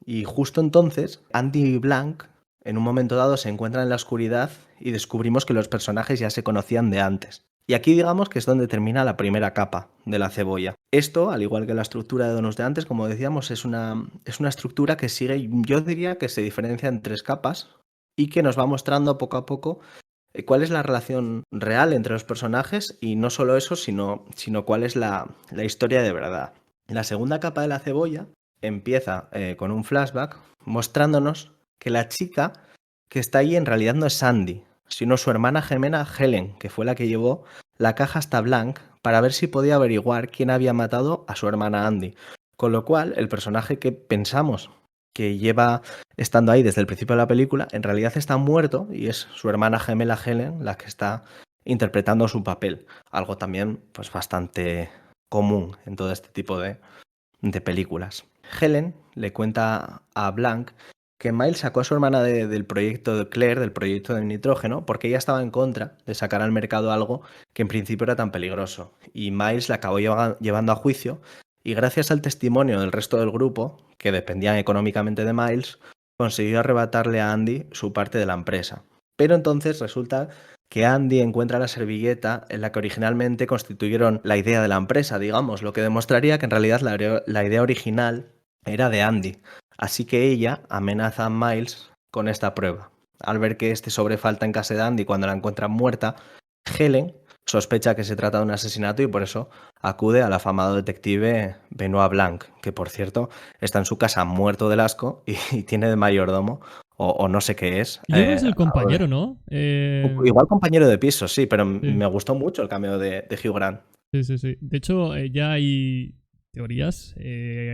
Speaker 2: Y justo entonces, Andy y Blanc, en un momento dado, se encuentran en la oscuridad y descubrimos que los personajes ya se conocían de antes. Y aquí digamos que es donde termina la primera capa de la cebolla. Esto, al igual que la estructura de Donos de antes, como decíamos, es una estructura que sigue, yo diría que se diferencia en 3 capas y que nos va mostrando poco a poco cuál es la relación real entre los personajes y no solo eso, sino cuál es la historia de verdad. La segunda capa de la cebolla empieza con un flashback mostrándonos que la chica que está ahí en realidad no es Sandy, sino su hermana gemela Helen, que fue la que llevó la caja hasta Blanc para ver si podía averiguar quién había matado a su hermana Andy. Con lo cual, el personaje que pensamos que lleva estando ahí desde el principio de la película, en realidad está muerto y es su hermana gemela Helen la que está interpretando su papel. Algo también pues bastante común en todo este tipo de películas. Helen le cuenta a Blanc que Miles sacó a su hermana del proyecto de Claire, del proyecto del nitrógeno, porque ella estaba en contra de sacar al mercado algo que en principio era tan peligroso. Y Miles la acabó llevando a juicio y gracias al testimonio del resto del grupo, que dependían económicamente de Miles, consiguió arrebatarle a Andy su parte de la empresa. Pero entonces resulta que Andy encuentra la servilleta en la que originalmente constituyeron la idea de la empresa, digamos, lo que demostraría que en realidad la idea original era de Andy. Así que ella amenaza a Miles con esta prueba. Al ver que este sobrefalta en casa de Andy cuando la encuentran muerta, Helen sospecha que se trata de un asesinato y por eso acude al afamado detective Benoit Blanc, que por cierto está en su casa muerto del asco y tiene de mayordomo o no sé qué es.
Speaker 1: Yo creo que es el compañero, ¿no?
Speaker 2: Igual compañero de piso, sí, pero
Speaker 1: Sí.
Speaker 2: me gustó mucho el cameo de Hugh Grant.
Speaker 1: Sí. De hecho, ya hay teorías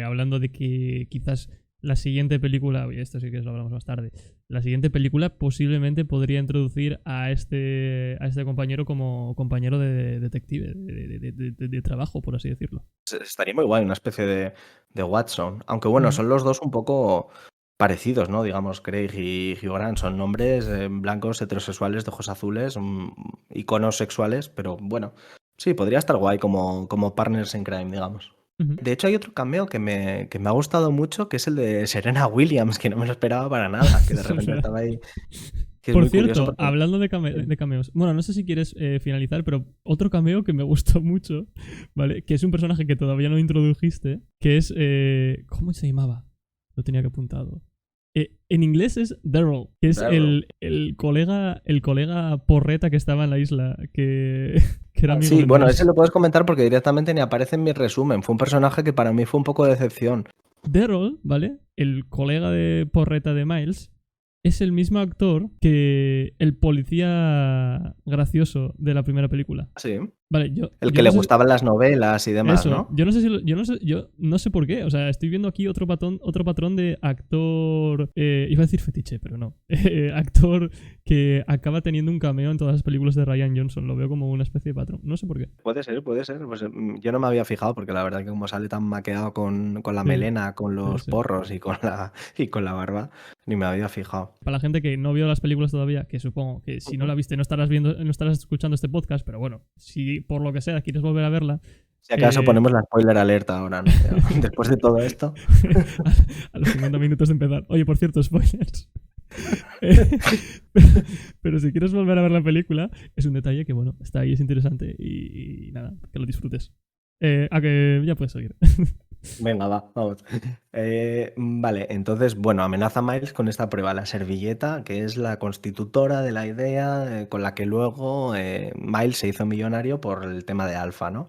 Speaker 1: hablando de que quizás la siguiente película, y esto sí que lo hablamos más tarde, la siguiente película posiblemente podría introducir a este compañero como compañero de detective, de trabajo, por así decirlo.
Speaker 2: Estaría muy guay, una especie de Watson. Aunque bueno, son los dos un poco parecidos, ¿no? Digamos, Craig y Hugh Grant son nombres blancos, heterosexuales, de ojos azules, iconos sexuales, pero bueno, sí, podría estar guay como partners in crime, digamos. De hecho, hay otro cameo que me ha gustado mucho, que es el de Serena Williams, que no me lo esperaba para nada, que de repente estaba ahí. Que es
Speaker 1: Por
Speaker 2: muy curioso
Speaker 1: cierto,
Speaker 2: porque...
Speaker 1: hablando de cameos, bueno, no sé si quieres finalizar, pero otro cameo que me gustó mucho, ¿vale? Que es un personaje que todavía no introdujiste, que es... ¿cómo se llamaba? Lo tenía que apuntado. En inglés es Daryl, que es el colega porreta que estaba en la isla, que era amigo
Speaker 2: Sí,
Speaker 1: de
Speaker 2: bueno,
Speaker 1: Miles.
Speaker 2: ese lo puedes comentar porque directamente ni aparece en mi resumen. Fue un personaje que para mí fue un poco de decepción.
Speaker 1: Daryl, ¿vale? El colega de porreta de Miles es el mismo actor que el policía gracioso de la primera película.
Speaker 2: Sí.
Speaker 1: Vale,
Speaker 2: El
Speaker 1: yo
Speaker 2: que
Speaker 1: no
Speaker 2: le
Speaker 1: sé.
Speaker 2: gustaban las novelas y demás,
Speaker 1: Eso,
Speaker 2: ¿no?
Speaker 1: yo no sé si yo no sé por qué. O sea, estoy viendo aquí otro patrón de actor. Iba a decir fetiche, pero no. Actor que acaba teniendo un cameo en todas las películas de Ryan Johnson. Lo veo como una especie de patrón. No sé por qué.
Speaker 2: Puede ser, puede ser. Pues yo no me había fijado porque la verdad que como sale tan maqueado con la
Speaker 1: Sí,
Speaker 2: melena, con
Speaker 1: sí,
Speaker 2: los
Speaker 1: sí.
Speaker 2: porros y con la barba, ni me había fijado.
Speaker 1: Para la gente que no vio las películas todavía, que supongo que si no
Speaker 2: Ujú.
Speaker 1: la viste no estarás viendo, no estarás escuchando este podcast, pero bueno, si por lo que sea quieres volver a verla,
Speaker 2: Si acaso
Speaker 1: eh,
Speaker 2: ponemos la spoiler alerta ahora, ¿no? Después de todo esto.
Speaker 1: a los 50 minutos de empezar. Oye, por cierto, spoilers. Eh, pero si quieres volver a ver la película, es un detalle que, bueno, está ahí, es interesante y nada, que lo disfrutes. A que ya puedes seguir.
Speaker 2: Venga, va, vamos. Vale, entonces, bueno, amenaza a Miles con esta prueba, la servilleta, que es la constitutora de la idea con la que luego Miles se hizo millonario por el tema de Alpha, ¿no?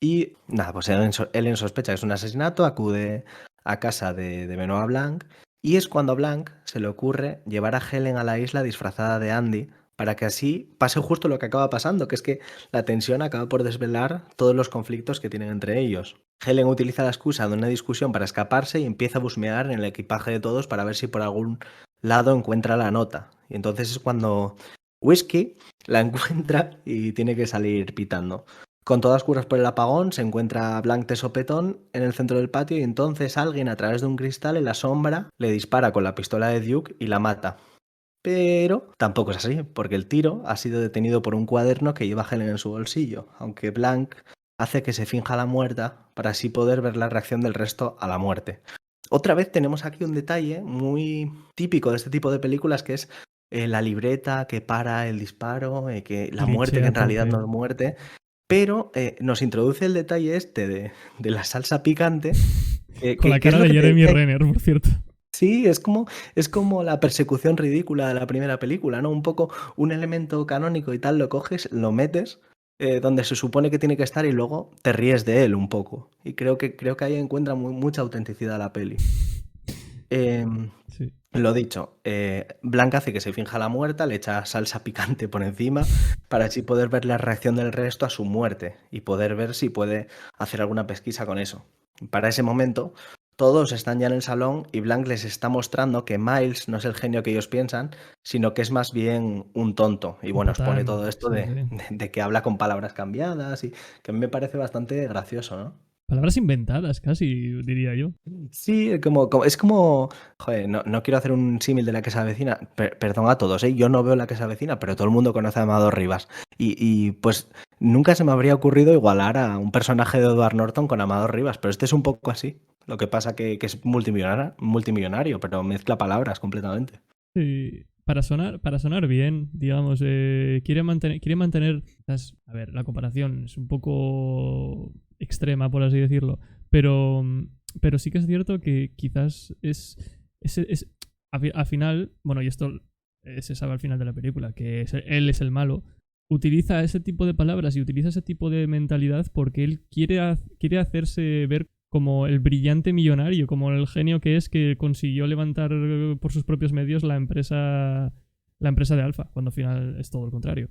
Speaker 2: Y nada, pues él en sospecha que es un asesinato, acude a casa de Benoit Blanc y es cuando a Blanc se le ocurre llevar a Helen a la isla disfrazada de Andy para que así pase justo lo que acaba pasando, que es que la tensión acaba por desvelar todos los conflictos que tienen entre ellos. Helen utiliza la excusa de una discusión para escaparse y empieza a busmear en el equipaje de todos para ver si por algún lado encuentra la nota. Y entonces es cuando Whiskey la encuentra y tiene que salir pitando. Con todas curas por el apagón, se encuentra Blanc de sopetón en el centro del patio y entonces alguien a través de un cristal en la sombra le dispara con la pistola de Duke y la mata. Pero tampoco es así, porque el tiro ha sido detenido por un cuaderno que lleva Helen en su bolsillo, aunque Blanc hace que se finja la muerta para así poder ver la reacción del resto a la muerte. Otra vez tenemos aquí un detalle muy típico de este tipo de películas que es la libreta que para el disparo, que la muerte
Speaker 1: Cliché
Speaker 2: que
Speaker 1: a
Speaker 2: en realidad no
Speaker 1: tope.
Speaker 2: es muerte. Pero nos introduce el detalle este de la salsa picante,
Speaker 1: Con la
Speaker 2: que es
Speaker 1: cara
Speaker 2: lo
Speaker 1: de
Speaker 2: que te
Speaker 1: Jeremy
Speaker 2: decía.
Speaker 1: Renner, por cierto.
Speaker 2: Sí, es como la persecución ridícula de la primera película, ¿no? Un poco un elemento canónico y tal, lo coges, lo metes donde se supone que tiene que estar y luego te ríes de él un poco. Y creo que ahí encuentra mucha autenticidad la peli. Em,
Speaker 1: Sí.
Speaker 2: lo dicho, Blanca hace que se finja la muerta, le echa salsa picante por encima para así poder ver la reacción del resto a su muerte y poder ver si puede hacer alguna pesquisa con eso. Para ese momento, todos están ya en el salón y Blanc les está mostrando que Miles no es el genio que ellos piensan, sino que es más bien un tonto. Y
Speaker 1: Un
Speaker 2: bueno, os pone todo
Speaker 1: patán.
Speaker 2: esto
Speaker 1: Sí, sí.
Speaker 2: de que habla con palabras cambiadas y que a mí me parece bastante gracioso, ¿no?
Speaker 1: Palabras inventadas, casi, diría yo.
Speaker 2: Sí, es como, joder, no quiero hacer un símil de La que se avecina, perdón a todos, ¿eh? Yo no veo La que se avecina, pero todo el mundo conoce a Amador Rivas. Pues nunca se me habría ocurrido igualar a un personaje de Edward Norton con Amador Rivas, pero este es un poco así. Lo que pasa que es multimillonario, pero mezcla palabras completamente.
Speaker 1: Sí, para sonar bien, digamos, quiere mantener, a ver, la comparación es un poco extrema, por así decirlo, pero, pero sí que es cierto que quizás al final, bueno, y esto se sabe al final de la película, que él es el malo, utiliza ese tipo de palabras y utiliza ese tipo de mentalidad porque él quiere hacerse ver como el brillante millonario, como el genio que es que consiguió levantar por sus propios medios la empresa de Alfa, cuando al final es todo lo contrario.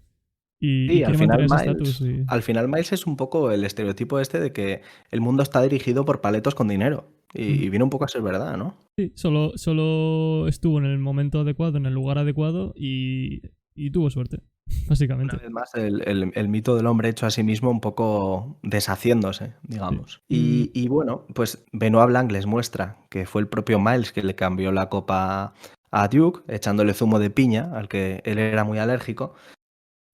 Speaker 1: Y
Speaker 2: Sí,
Speaker 1: quiere mantener ese estatus.
Speaker 2: Al final Miles es un poco el estereotipo este de que el mundo está dirigido por paletos con dinero. Y viene un poco a ser verdad, ¿no?
Speaker 1: Sí, solo estuvo en el momento adecuado, en el lugar adecuado y tuvo suerte,
Speaker 2: Una
Speaker 1: básicamente.
Speaker 2: vez más, el mito del hombre hecho a sí mismo un poco deshaciéndose,
Speaker 1: Sí.
Speaker 2: digamos. Y bueno, pues Benoit Blanc les muestra que fue el propio Miles que le cambió la copa a Duke, echándole zumo de piña, al que él era muy alérgico.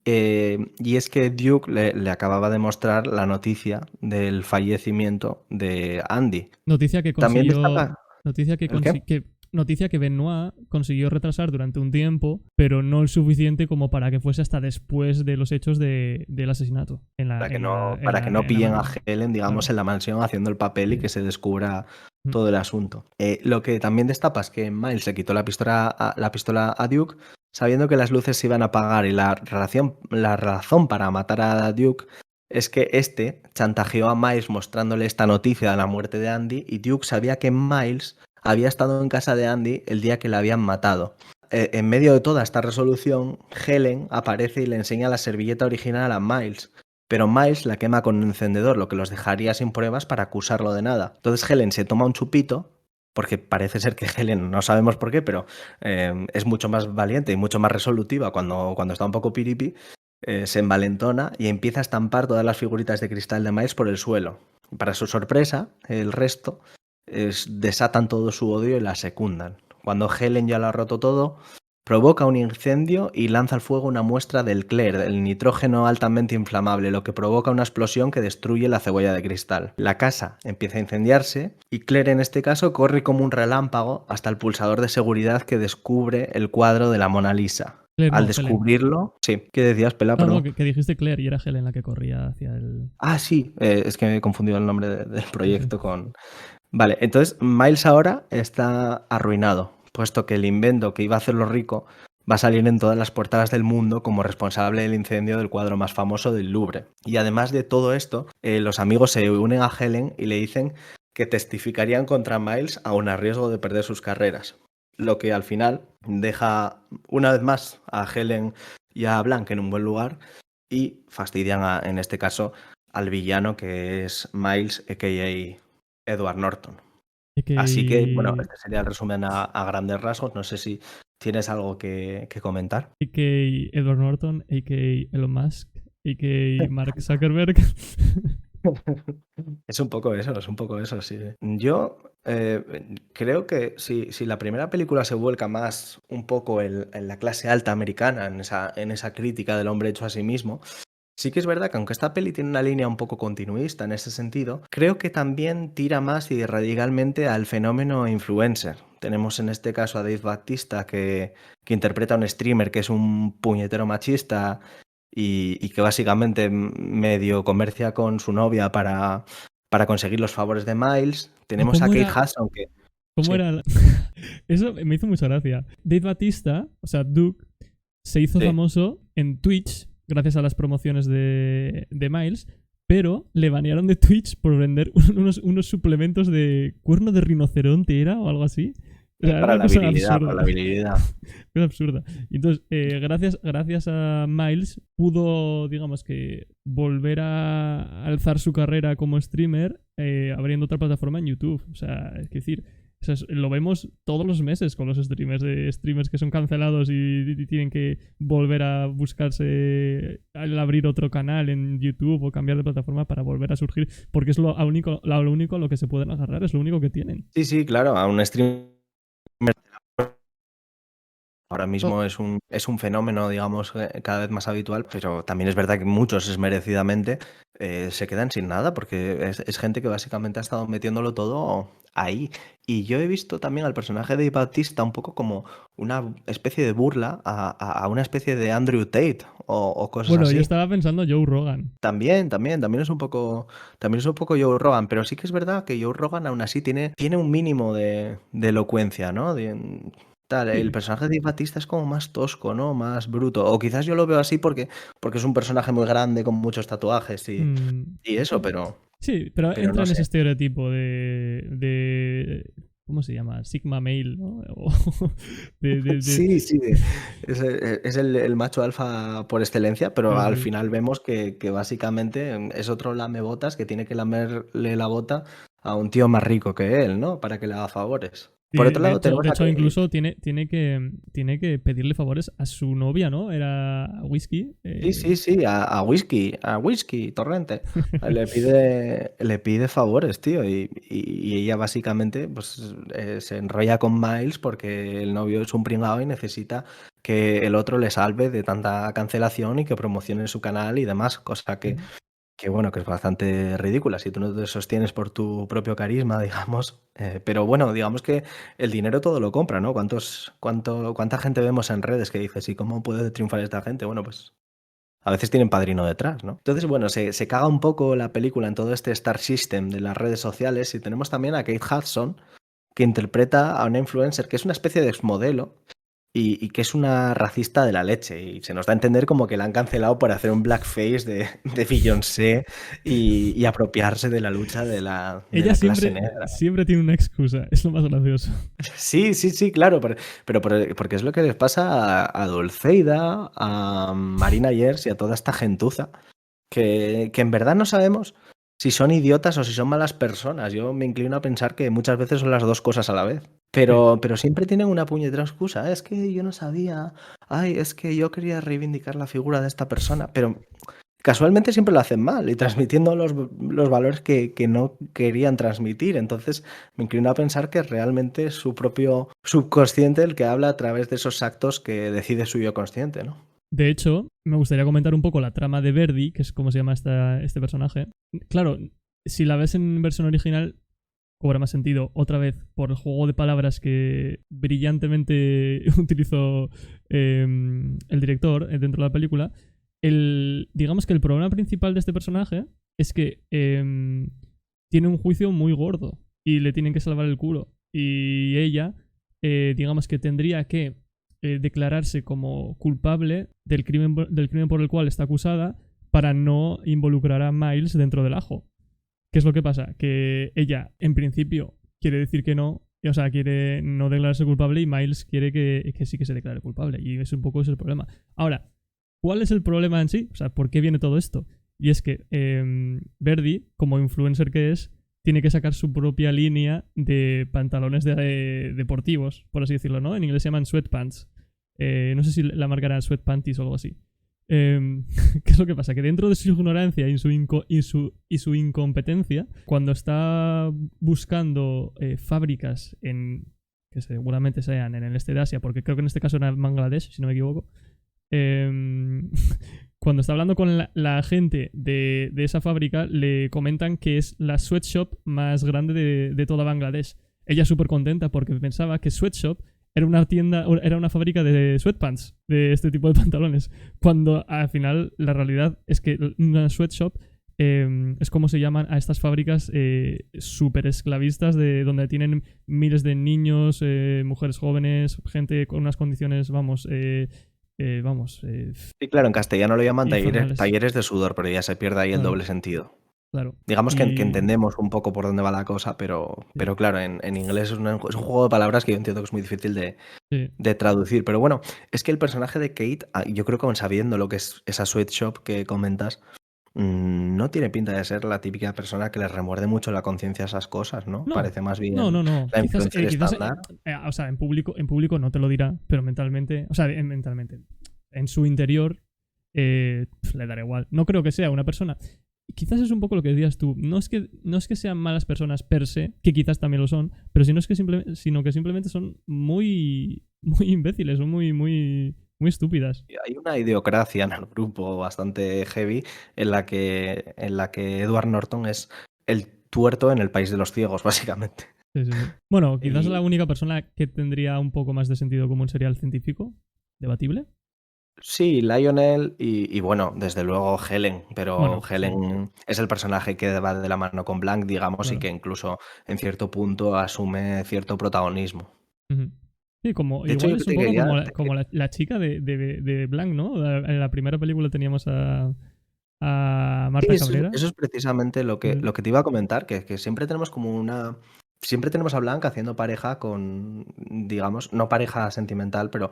Speaker 2: Y es que Duke le acababa de mostrar la noticia del fallecimiento de Andy.
Speaker 1: Noticia que
Speaker 2: También
Speaker 1: consiguió.
Speaker 2: destaca...
Speaker 1: Noticia que,
Speaker 2: ¿El qué?
Speaker 1: noticia que Benoit consiguió retrasar durante un tiempo, pero no el suficiente como para que fuese hasta después de los hechos del asesinato.
Speaker 2: Para que no pillen a Helen, digamos,
Speaker 1: Claro.
Speaker 2: en la mansión haciendo el papel y
Speaker 1: Sí.
Speaker 2: que se descubra todo el asunto. Lo que también destapa es que Miles le quitó la pistola a Duke, sabiendo que las luces se iban a apagar y la razón para matar a Duke es que este chantajeó a Miles mostrándole esta noticia de la muerte de Andy y Duke sabía que Miles había estado en casa de Andy el día que la habían matado. En medio de toda esta resolución, Helen aparece y le enseña la servilleta original a Miles, pero Miles la quema con un encendedor, lo que los dejaría sin pruebas para acusarlo de nada. Entonces Helen se toma un chupito, porque parece ser que Helen, no sabemos por qué, pero es mucho más valiente y mucho más resolutiva cuando está un poco piripi, se envalentona y empieza a estampar todas las figuritas de cristal de Miles por el suelo. Para su sorpresa, el resto desatan todo su odio y la secundan. Cuando Helen ya lo ha roto todo, provoca un incendio y lanza al fuego una muestra del Cler, el nitrógeno altamente inflamable, lo que provoca una explosión que destruye la cebolla de cristal. La casa empieza a incendiarse y Claire en este caso corre como un relámpago hasta el pulsador de seguridad que descubre el cuadro de la Mona Lisa.
Speaker 1: Claire,
Speaker 2: Al
Speaker 1: no, Helen.
Speaker 2: descubrirlo... Sí, ¿qué decías, Pela?
Speaker 1: No, no,
Speaker 2: Perdón.
Speaker 1: que dijiste Claire y era Helen la que corría hacia el...
Speaker 2: Ah, sí, es que me he confundido el nombre del
Speaker 1: Sí, sí.
Speaker 2: proyecto con... Vale, entonces Miles ahora está arruinado, puesto que el invento que iba a hacerlo rico va a salir en todas las portadas del mundo como responsable del incendio del cuadro más famoso del Louvre. Y además de todo esto, los amigos se unen a Helen y le dicen que testificarían contra Miles aun a riesgo de perder sus carreras. Lo que al final deja una vez más a Helen y a Blanc en un buen lugar y fastidian en este caso al villano que es Miles, a.k.a. Edward Norton. Así que, bueno,
Speaker 1: A.k.a.
Speaker 2: este sería el resumen a grandes rasgos. No sé si tienes algo que comentar.
Speaker 1: A.k.a. Edward Norton, a.k.a. Elon Musk, a.k.a. Mark Zuckerberg.
Speaker 2: Es un poco eso, sí. Yo creo que si la primera película se vuelca más un poco en la clase alta americana, en esa crítica del hombre hecho a sí mismo, sí que es verdad que aunque esta peli tiene una línea un poco continuista en ese sentido, creo que también tira más y radicalmente al fenómeno influencer. Tenemos en este caso a Dave Bautista que interpreta a un streamer que es un puñetero machista y que básicamente medio comercia con su novia para conseguir los favores de Miles. Tenemos a
Speaker 1: ¿Cómo
Speaker 2: Kate
Speaker 1: era?
Speaker 2: Hudson que...
Speaker 1: ¿Cómo
Speaker 2: Sí,
Speaker 1: era? Eso me hizo mucha gracia. Dave Batista, o sea, Duke, se hizo
Speaker 2: sí.
Speaker 1: famoso en Twitch gracias a las promociones de Miles, pero le banearon de Twitch por vender unos suplementos de cuerno de rinoceronte, ¿era? O algo así. O sea, era
Speaker 2: Para
Speaker 1: una
Speaker 2: la
Speaker 1: cosa
Speaker 2: virilidad, para
Speaker 1: absurda.
Speaker 2: la virilidad.
Speaker 1: Cosa absurda. Y entonces, gracias a Miles, pudo, digamos que, volver a alzar su carrera como streamer abriendo otra plataforma en YouTube. O sea, es decir, lo vemos todos los meses con los streamers que son cancelados y tienen que volver a buscarse al abrir otro canal en YouTube o cambiar de plataforma para volver a surgir, porque es lo único a lo que se pueden agarrar, es lo único que tienen.
Speaker 2: Sí, sí, claro, a un streamer ahora
Speaker 1: Oh,
Speaker 2: mismo es un fenómeno, digamos, cada vez más habitual, pero también es verdad que muchos desmerecidamente se quedan sin nada porque es gente que básicamente ha estado metiéndolo todo ahí. Y yo he visto también al personaje de Batista un poco como una especie de burla a una especie de Andrew Tate o cosas
Speaker 1: bueno, yo
Speaker 2: así.
Speaker 1: estaba pensando Joe Rogan.
Speaker 2: También es un poco Joe Rogan, pero sí que es verdad que Joe Rogan aún así tiene un mínimo de elocuencia, ¿no? El
Speaker 1: Sí.
Speaker 2: personaje de Batista es como más tosco, ¿no? Más bruto. O quizás yo lo veo así porque es un personaje muy grande con muchos tatuajes
Speaker 1: Mm,
Speaker 2: y eso,
Speaker 1: sí, pero
Speaker 2: pero
Speaker 1: entra
Speaker 2: no
Speaker 1: en ese
Speaker 2: sé.
Speaker 1: estereotipo de ¿cómo se llama? Sigma male, ¿no? O de
Speaker 2: Sí, sí, es el macho alfa por excelencia, pero
Speaker 1: sí,
Speaker 2: al
Speaker 1: sí.
Speaker 2: final vemos que básicamente es otro lamebotas que tiene que lamerle la bota a un tío más rico que él, ¿no? Para que le haga favores. Por
Speaker 1: Sí,
Speaker 2: otro lado, tenemos
Speaker 1: de
Speaker 2: a
Speaker 1: hecho,
Speaker 2: que...
Speaker 1: incluso tiene que pedirle favores a su novia, ¿no? Era Whisky.
Speaker 2: Sí, sí, sí, a Whisky, Torrente. Le pide favores, tío, y ella básicamente pues, se enrolla con Miles porque el novio es un pringao y necesita que el otro le salve de tanta cancelación y que promocione su canal y demás, cosa que bueno, que es bastante ridícula si tú no te sostienes por tu propio carisma, digamos. Pero bueno, digamos que el dinero todo lo compra, ¿no? ¿Cuánta gente vemos en redes que dices, ¿y cómo puede triunfar esta gente? Bueno, pues a veces tienen padrino detrás, ¿no? Entonces, bueno, se caga un poco la película en todo este Star System de las redes sociales y tenemos también a Kate Hudson, que interpreta a una influencer que es una especie de exmodelo y que es una racista de la leche. Y se nos da a entender como que la han cancelado por hacer un blackface de Beyoncé y apropiarse de la lucha de
Speaker 1: Ella
Speaker 2: la clase
Speaker 1: siempre,
Speaker 2: negra.
Speaker 1: siempre tiene una excusa, es lo más gracioso.
Speaker 2: Sí, sí, sí, claro, porque es lo que les pasa a Dulceida, a Marina Yers y a toda esta gentuza que en verdad no sabemos si son idiotas o si son malas personas. Yo me inclino a pensar que muchas veces son las dos cosas a la vez.
Speaker 1: Sí.
Speaker 2: Pero siempre tienen una puñetera excusa. Es que yo no sabía. Ay, es que yo quería reivindicar la figura de esta persona. Pero casualmente siempre lo hacen mal y transmitiendo los valores que no querían transmitir. Entonces me inclino a pensar que realmente es su propio subconsciente el que habla a través de esos actos que decide su yo consciente, ¿no?
Speaker 1: De hecho, me gustaría comentar un poco la trama de Verdi, que es como se llama este personaje. Claro, si la ves en versión original, cobra más sentido. Otra vez, por el juego de palabras que brillantemente utilizó el director dentro de la película. Digamos que el problema principal de este personaje es que tiene un juicio muy gordo y le tienen que salvar el culo. Y ella, digamos que tendría que declararse como culpable del crimen por el cual está acusada para no involucrar a Miles dentro del ajo. ¿Qué es lo que pasa? Que ella, en principio, quiere decir que no, o sea, quiere no declararse culpable y Miles quiere que sí que se declare culpable. Y es un poco ese el problema. Ahora, ¿cuál es el problema en sí? O sea, ¿por qué viene todo esto? Y es que Verdi, como influencer que es, tiene que sacar su propia línea de pantalones deportivos, por así decirlo, ¿no? En inglés se llaman sweatpants. No sé si la marca era sweatpanties o algo así. ¿Qué es lo que pasa? Que dentro de su ignorancia y su incompetencia, cuando está buscando fábricas que seguramente sean en el este de Asia, porque creo que en este caso era en Bangladesh, si no me equivoco, cuando está hablando con la gente de esa fábrica, le comentan que es la sweatshop más grande de toda Bangladesh. Ella es súper contenta porque pensaba que sweatshop era una tienda, era una fábrica de sweatpants, de este tipo de pantalones. Cuando al final la realidad es que una sweatshop es como se llaman a estas fábricas súper esclavistas de donde tienen miles de niños, mujeres jóvenes, gente con unas condiciones,
Speaker 2: Sí, claro, en castellano lo llaman
Speaker 1: infernales.
Speaker 2: talleres de sudor, pero ya se pierde ahí el
Speaker 1: Claro,
Speaker 2: doble sentido.
Speaker 1: claro.
Speaker 2: Digamos que
Speaker 1: Y
Speaker 2: entendemos un poco por dónde va la cosa,
Speaker 1: sí,
Speaker 2: pero claro, en inglés es un juego de palabras que yo entiendo que es muy difícil
Speaker 1: sí.
Speaker 2: de traducir. Pero bueno, es que el personaje de Kate, yo creo que aun sabiendo lo que es esa sweatshop que comentas, no tiene pinta de ser la típica persona que le remuerde mucho la conciencia a esas cosas, ¿no?
Speaker 1: No,
Speaker 2: Parece más
Speaker 1: no,
Speaker 2: bien
Speaker 1: no, no.
Speaker 2: la
Speaker 1: Quizás,
Speaker 2: influencer estándar.
Speaker 1: o sea, en público no te lo dirá, pero mentalmente, o sea, mentalmente, en su interior le dará igual. No creo que sea una persona. Quizás es un poco lo que decías tú. No es que sean malas personas per se, que quizás también lo son, pero sino que simplemente son muy, muy imbéciles, son muy, muy, muy estúpidas.
Speaker 2: Y hay una idiocracia en el grupo bastante heavy en la que Edward Norton es el tuerto en el país de los ciegos, básicamente.
Speaker 1: Sí, sí, sí. Bueno, quizás la
Speaker 2: Y
Speaker 1: única persona que tendría un poco más de sentido común sería el científico. Debatible.
Speaker 2: sí, Lionel y bueno, desde luego Helen, pero
Speaker 1: Bueno, sí,
Speaker 2: Helen es el personaje que va de la mano con Blanc, digamos, y
Speaker 1: claro.
Speaker 2: que incluso en cierto punto asume cierto protagonismo.
Speaker 1: Ujú. Sí, como,
Speaker 2: De hecho,
Speaker 1: igual
Speaker 2: yo
Speaker 1: es
Speaker 2: te
Speaker 1: un poco
Speaker 2: quería,
Speaker 1: como,
Speaker 2: te
Speaker 1: como la chica de Blanc, ¿no? En la primera película teníamos a
Speaker 2: Sí,
Speaker 1: Marta
Speaker 2: eso es,
Speaker 1: Cabrera.
Speaker 2: eso es precisamente lo que,
Speaker 1: Sí,
Speaker 2: lo que te iba a comentar, que siempre tenemos como una. Siempre tenemos a Blanca haciendo pareja con, digamos, no pareja sentimental, pero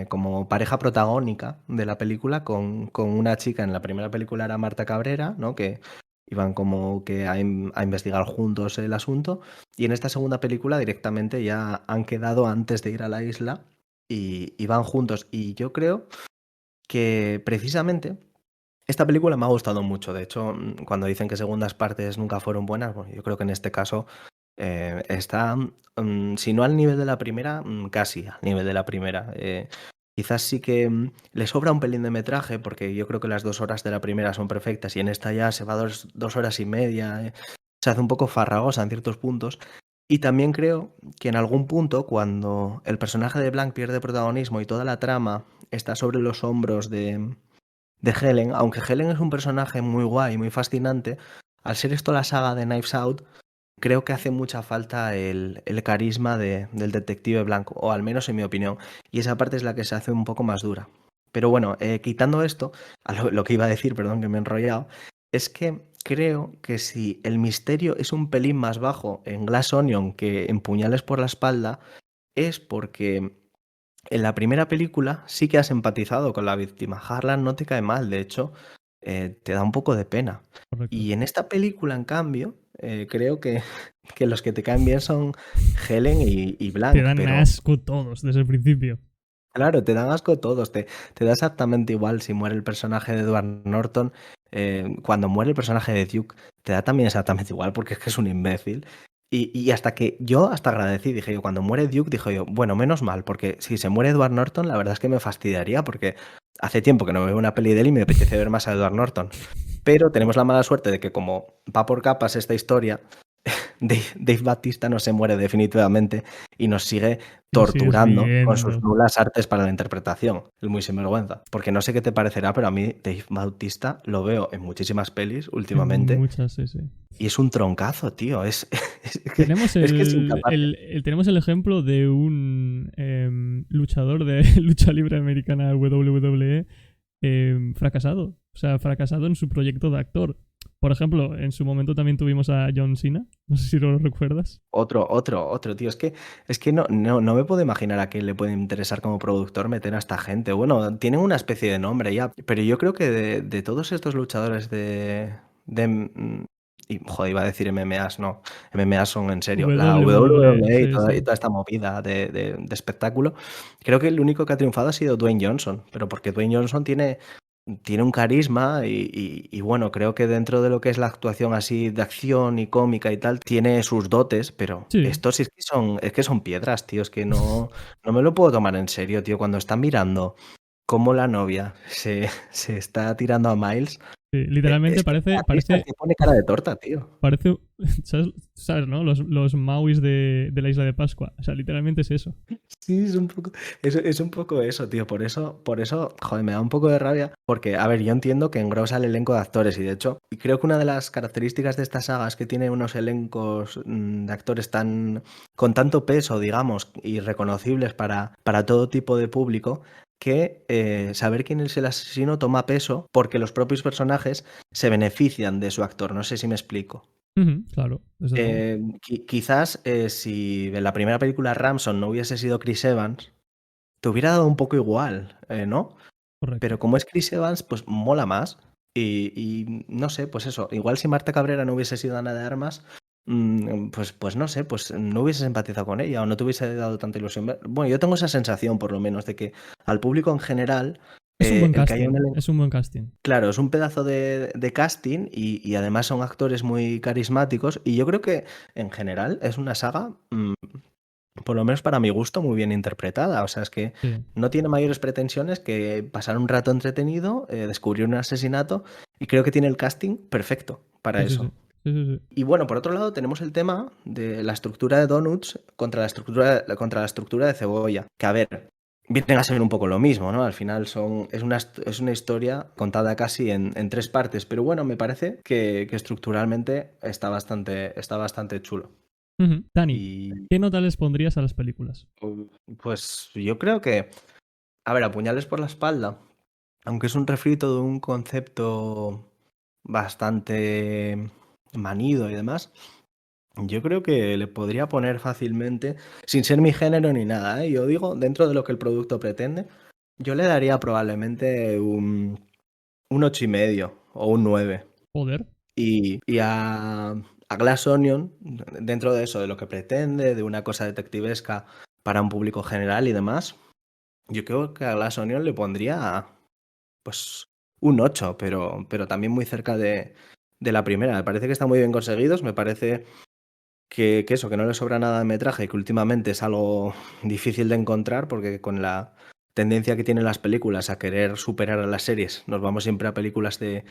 Speaker 2: como pareja protagónica de la película con una chica. En la primera película era Marta Cabrera, ¿no? Que iban como que a investigar juntos el asunto. Y en esta segunda película directamente ya han quedado antes de ir a la isla y van juntos. Y yo creo que precisamente. Esta película me ha gustado mucho. De hecho, cuando dicen que segundas partes nunca fueron buenas, bueno, yo creo que en este caso está, si no al nivel de la primera, casi al nivel de la primera. Quizás sí que le sobra un pelín de metraje, porque yo creo que las 2 horas de la primera son perfectas y en esta ya se va 2 horas y media. Se hace un poco farragosa en ciertos puntos. Y también creo que en algún punto, cuando el personaje de Blanc pierde protagonismo y toda la trama está sobre los hombros de Helen, aunque Helen es un personaje muy guay, muy fascinante, al ser esto la saga de Knives Out, creo que hace mucha falta el carisma del detective blanco, o al menos en mi opinión, y esa parte es la que se hace un poco más dura. Pero bueno, quitando esto, a lo que iba a decir, perdón que me he enrollado, es que creo que si el misterio es un pelín más bajo en Glass Onion que en Puñales por la espalda, es porque en la primera película sí que has empatizado con la víctima. Harlan no te cae mal, de hecho, te da un poco de pena.
Speaker 1: Correcto.
Speaker 2: Y en esta película, en cambio, creo que los que te caen bien son Helen y
Speaker 1: Te
Speaker 2: Blanc,
Speaker 1: dan
Speaker 2: pero
Speaker 1: asco todos desde el principio.
Speaker 2: claro, te dan asco todos, te da exactamente igual si muere el personaje de Edward Norton, cuando muere el personaje de Duke, te da también exactamente igual porque es que es un imbécil. Y hasta que yo hasta agradecí, dije yo, cuando muere Duke, dije yo, bueno, menos mal, porque si se muere Edward Norton, la verdad es que me fastidiaría porque hace tiempo que no veo una peli de él y me apetece ver más a Edward Norton. Pero tenemos la mala suerte de que como va por capas esta historia, Dave Bautista no se muere definitivamente y nos sigue
Speaker 1: Y lo sigues
Speaker 2: torturando con sus
Speaker 1: viendo.
Speaker 2: nulas artes para la interpretación. Es muy sinvergüenza. Porque no sé qué te parecerá, pero a mí Dave Bautista lo veo en muchísimas pelis
Speaker 1: En
Speaker 2: últimamente
Speaker 1: muchas, sí, sí.
Speaker 2: y es un troncazo, tío.
Speaker 1: Tenemos
Speaker 2: Es que es incapaz.
Speaker 1: tenemos el ejemplo de un luchador de lucha libre americana WWE fracasado. O sea, fracasado en su proyecto de actor. Por ejemplo, en su momento también tuvimos a John Cena. No sé si lo recuerdas.
Speaker 2: Otro, tío. Es que no me puedo imaginar a quién le puede interesar como productor meter a esta gente. Bueno, tienen una especie de nombre ya, pero yo creo que de todos estos luchadores joder, iba a decir MMAs, no. MMAs son en serio. La
Speaker 1: WWE,
Speaker 2: WWE y
Speaker 1: sí,
Speaker 2: toda, y
Speaker 1: sí.
Speaker 2: toda esta movida de espectáculo. Creo que el único que ha triunfado ha sido Dwayne Johnson, pero porque Dwayne Johnson tiene un carisma y bueno, creo que dentro de lo que es la actuación así de acción y cómica y tal, tiene sus dotes, pero
Speaker 1: Sí.
Speaker 2: estos sí es que son piedras, tío, es que no me lo puedo tomar en serio, tío, cuando está mirando cómo la novia se está tirando a Miles,
Speaker 1: Sí, literalmente
Speaker 2: es que el artista pone cara de torta, tío.
Speaker 1: parece, ¿sabes, no? Los Mauis de la isla de Pascua. O sea, literalmente es eso.
Speaker 2: Sí, es un poco eso, tío. Por eso, joder, me da un poco de rabia. Porque, a ver, yo entiendo que engrosa el elenco de actores. Y de hecho, creo que una de las características de esta saga es que tiene unos elencos de actores con tanto peso, digamos, y reconocibles para todo tipo de público, que saber quién es el asesino toma peso porque los propios personajes se benefician de su actor. No sé si me explico.
Speaker 1: Ujú, claro, desde luego.
Speaker 2: Quizás si en la primera película Ramson no hubiese sido Chris Evans, te hubiera dado un poco igual, ¿no?
Speaker 1: Correcto.
Speaker 2: Pero como es Chris Evans, pues mola más. Y no sé, pues eso, igual si Marta Cabrera no hubiese sido Ana de Armas, pues no sé, pues no hubieses empatizado con ella o no te hubiese dado tanta ilusión. Bueno, yo tengo esa sensación, por lo menos, de que al público en general,
Speaker 1: Es un buen
Speaker 2: el que haya un
Speaker 1: casting.
Speaker 2: elenco.
Speaker 1: Es un buen casting.
Speaker 2: Claro, es un pedazo de casting y además son actores muy carismáticos y yo creo que en general es una saga, por lo menos para mi gusto, muy bien interpretada. O sea, es que
Speaker 1: Sí.
Speaker 2: no tiene mayores pretensiones que pasar un rato entretenido, descubrir un asesinato y creo que tiene el casting perfecto para
Speaker 1: Sí, sí, sí.
Speaker 2: eso.
Speaker 1: Sí, sí, sí.
Speaker 2: Y bueno, por otro lado tenemos el tema de la estructura de donuts contra la estructura de cebolla, que a ver, vienen a ser un poco lo mismo, ¿no? Al final es una historia contada casi en tres partes, pero bueno, me parece que estructuralmente está bastante chulo.
Speaker 1: Ujú. Dani,
Speaker 2: Y
Speaker 1: ¿qué nota les pondrías a las películas?
Speaker 2: pues yo creo que, a ver, a puñales por la espalda, aunque es un refrito de un concepto bastante manido y demás. Yo creo que le podría poner fácilmente, sin ser mi género ni nada, ¿eh? Yo digo, dentro de lo que el producto pretende, yo le daría probablemente un 8,5 o un 9.
Speaker 1: Joder.
Speaker 2: Y a Glass Onion, dentro de eso, de lo que pretende, de una cosa detectivesca para un público general y demás, yo creo que a Glass Onion le pondría pues un 8, pero también muy cerca de la primera. Me parece que están muy bien conseguidos, me parece que no le sobra nada de metraje, que últimamente es algo difícil de encontrar, porque con la tendencia que tienen las películas a querer superar a las series, nos vamos siempre a películas de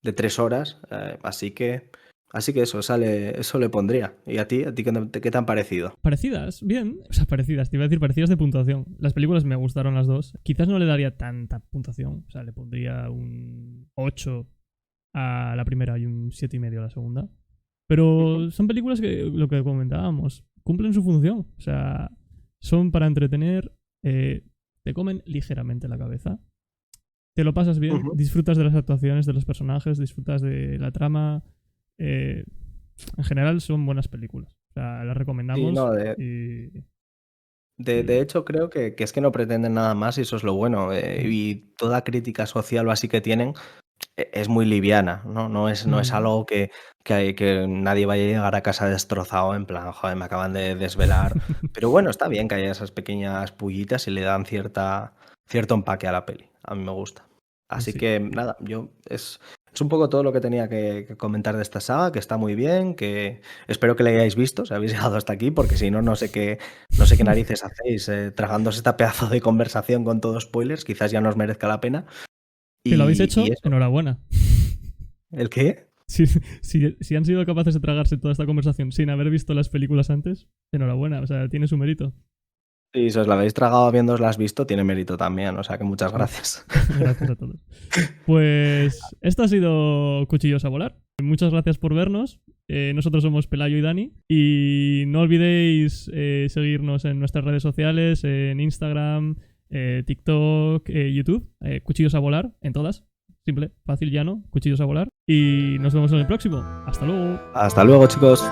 Speaker 2: 3 horas, así que eso le pondría. ¿Y a ti qué te han parecido?
Speaker 1: Parecidas, bien. O sea, parecidas. Te iba a decir parecidas de puntuación. Las películas me gustaron las dos. Quizás no le daría tanta puntuación. O sea, le pondría un 8 a la primera y un 7,5 a la segunda.
Speaker 2: Ujú.
Speaker 1: Pero son películas que, lo que comentábamos, cumplen su función. O sea, son para entretener, te comen ligeramente la cabeza. Te lo pasas bien,
Speaker 2: Ujú.
Speaker 1: disfrutas de las actuaciones de los personajes, disfrutas de la trama. eh, en general son buenas películas. O sea, las
Speaker 2: Sí,
Speaker 1: recomendamos
Speaker 2: no, de,
Speaker 1: y,
Speaker 2: de,
Speaker 1: y
Speaker 2: de hecho creo que es que no pretenden nada más y eso es lo bueno.
Speaker 1: sí.
Speaker 2: Y toda crítica social o así que tienen es muy liviana, ¿no? No es algo que nadie vaya a llegar a casa destrozado en plan, joder, me acaban de desvelar. Pero bueno, está bien que haya esas pequeñas pullitas y le dan cierto empaque a la peli. A mí me gusta.
Speaker 1: Pues
Speaker 2: Así
Speaker 1: sí.
Speaker 2: que nada, es un poco todo lo que tenía que comentar de esta saga, que está muy bien, que espero que la hayáis visto, si habéis llegado hasta aquí, porque si no, no sé qué narices hacéis tragándose esta pedazo de conversación con todos spoilers, quizás ya no os merezca la pena.
Speaker 1: Si lo habéis
Speaker 2: Y
Speaker 1: hecho,
Speaker 2: eso.
Speaker 1: enhorabuena.
Speaker 2: ¿El qué?
Speaker 1: Si han sido capaces de tragarse toda esta conversación sin haber visto las películas antes, enhorabuena. O sea, tiene su mérito.
Speaker 2: Si os la habéis tragado habiéndoslas visto, tiene mérito también, o sea que muchas
Speaker 1: Uf,
Speaker 2: gracias.
Speaker 1: gracias a todos. Pues esto ha sido Cuchillos a Volar. Muchas gracias por vernos. Nosotros somos Pelayo y Dani. Y no olvidéis seguirnos en nuestras redes sociales, en Instagram, TikTok, YouTube. Cuchillos a Volar, en todas. Simple, fácil, llano. Cuchillos a Volar. Y nos vemos en el próximo. Hasta luego.
Speaker 2: Hasta luego, chicos.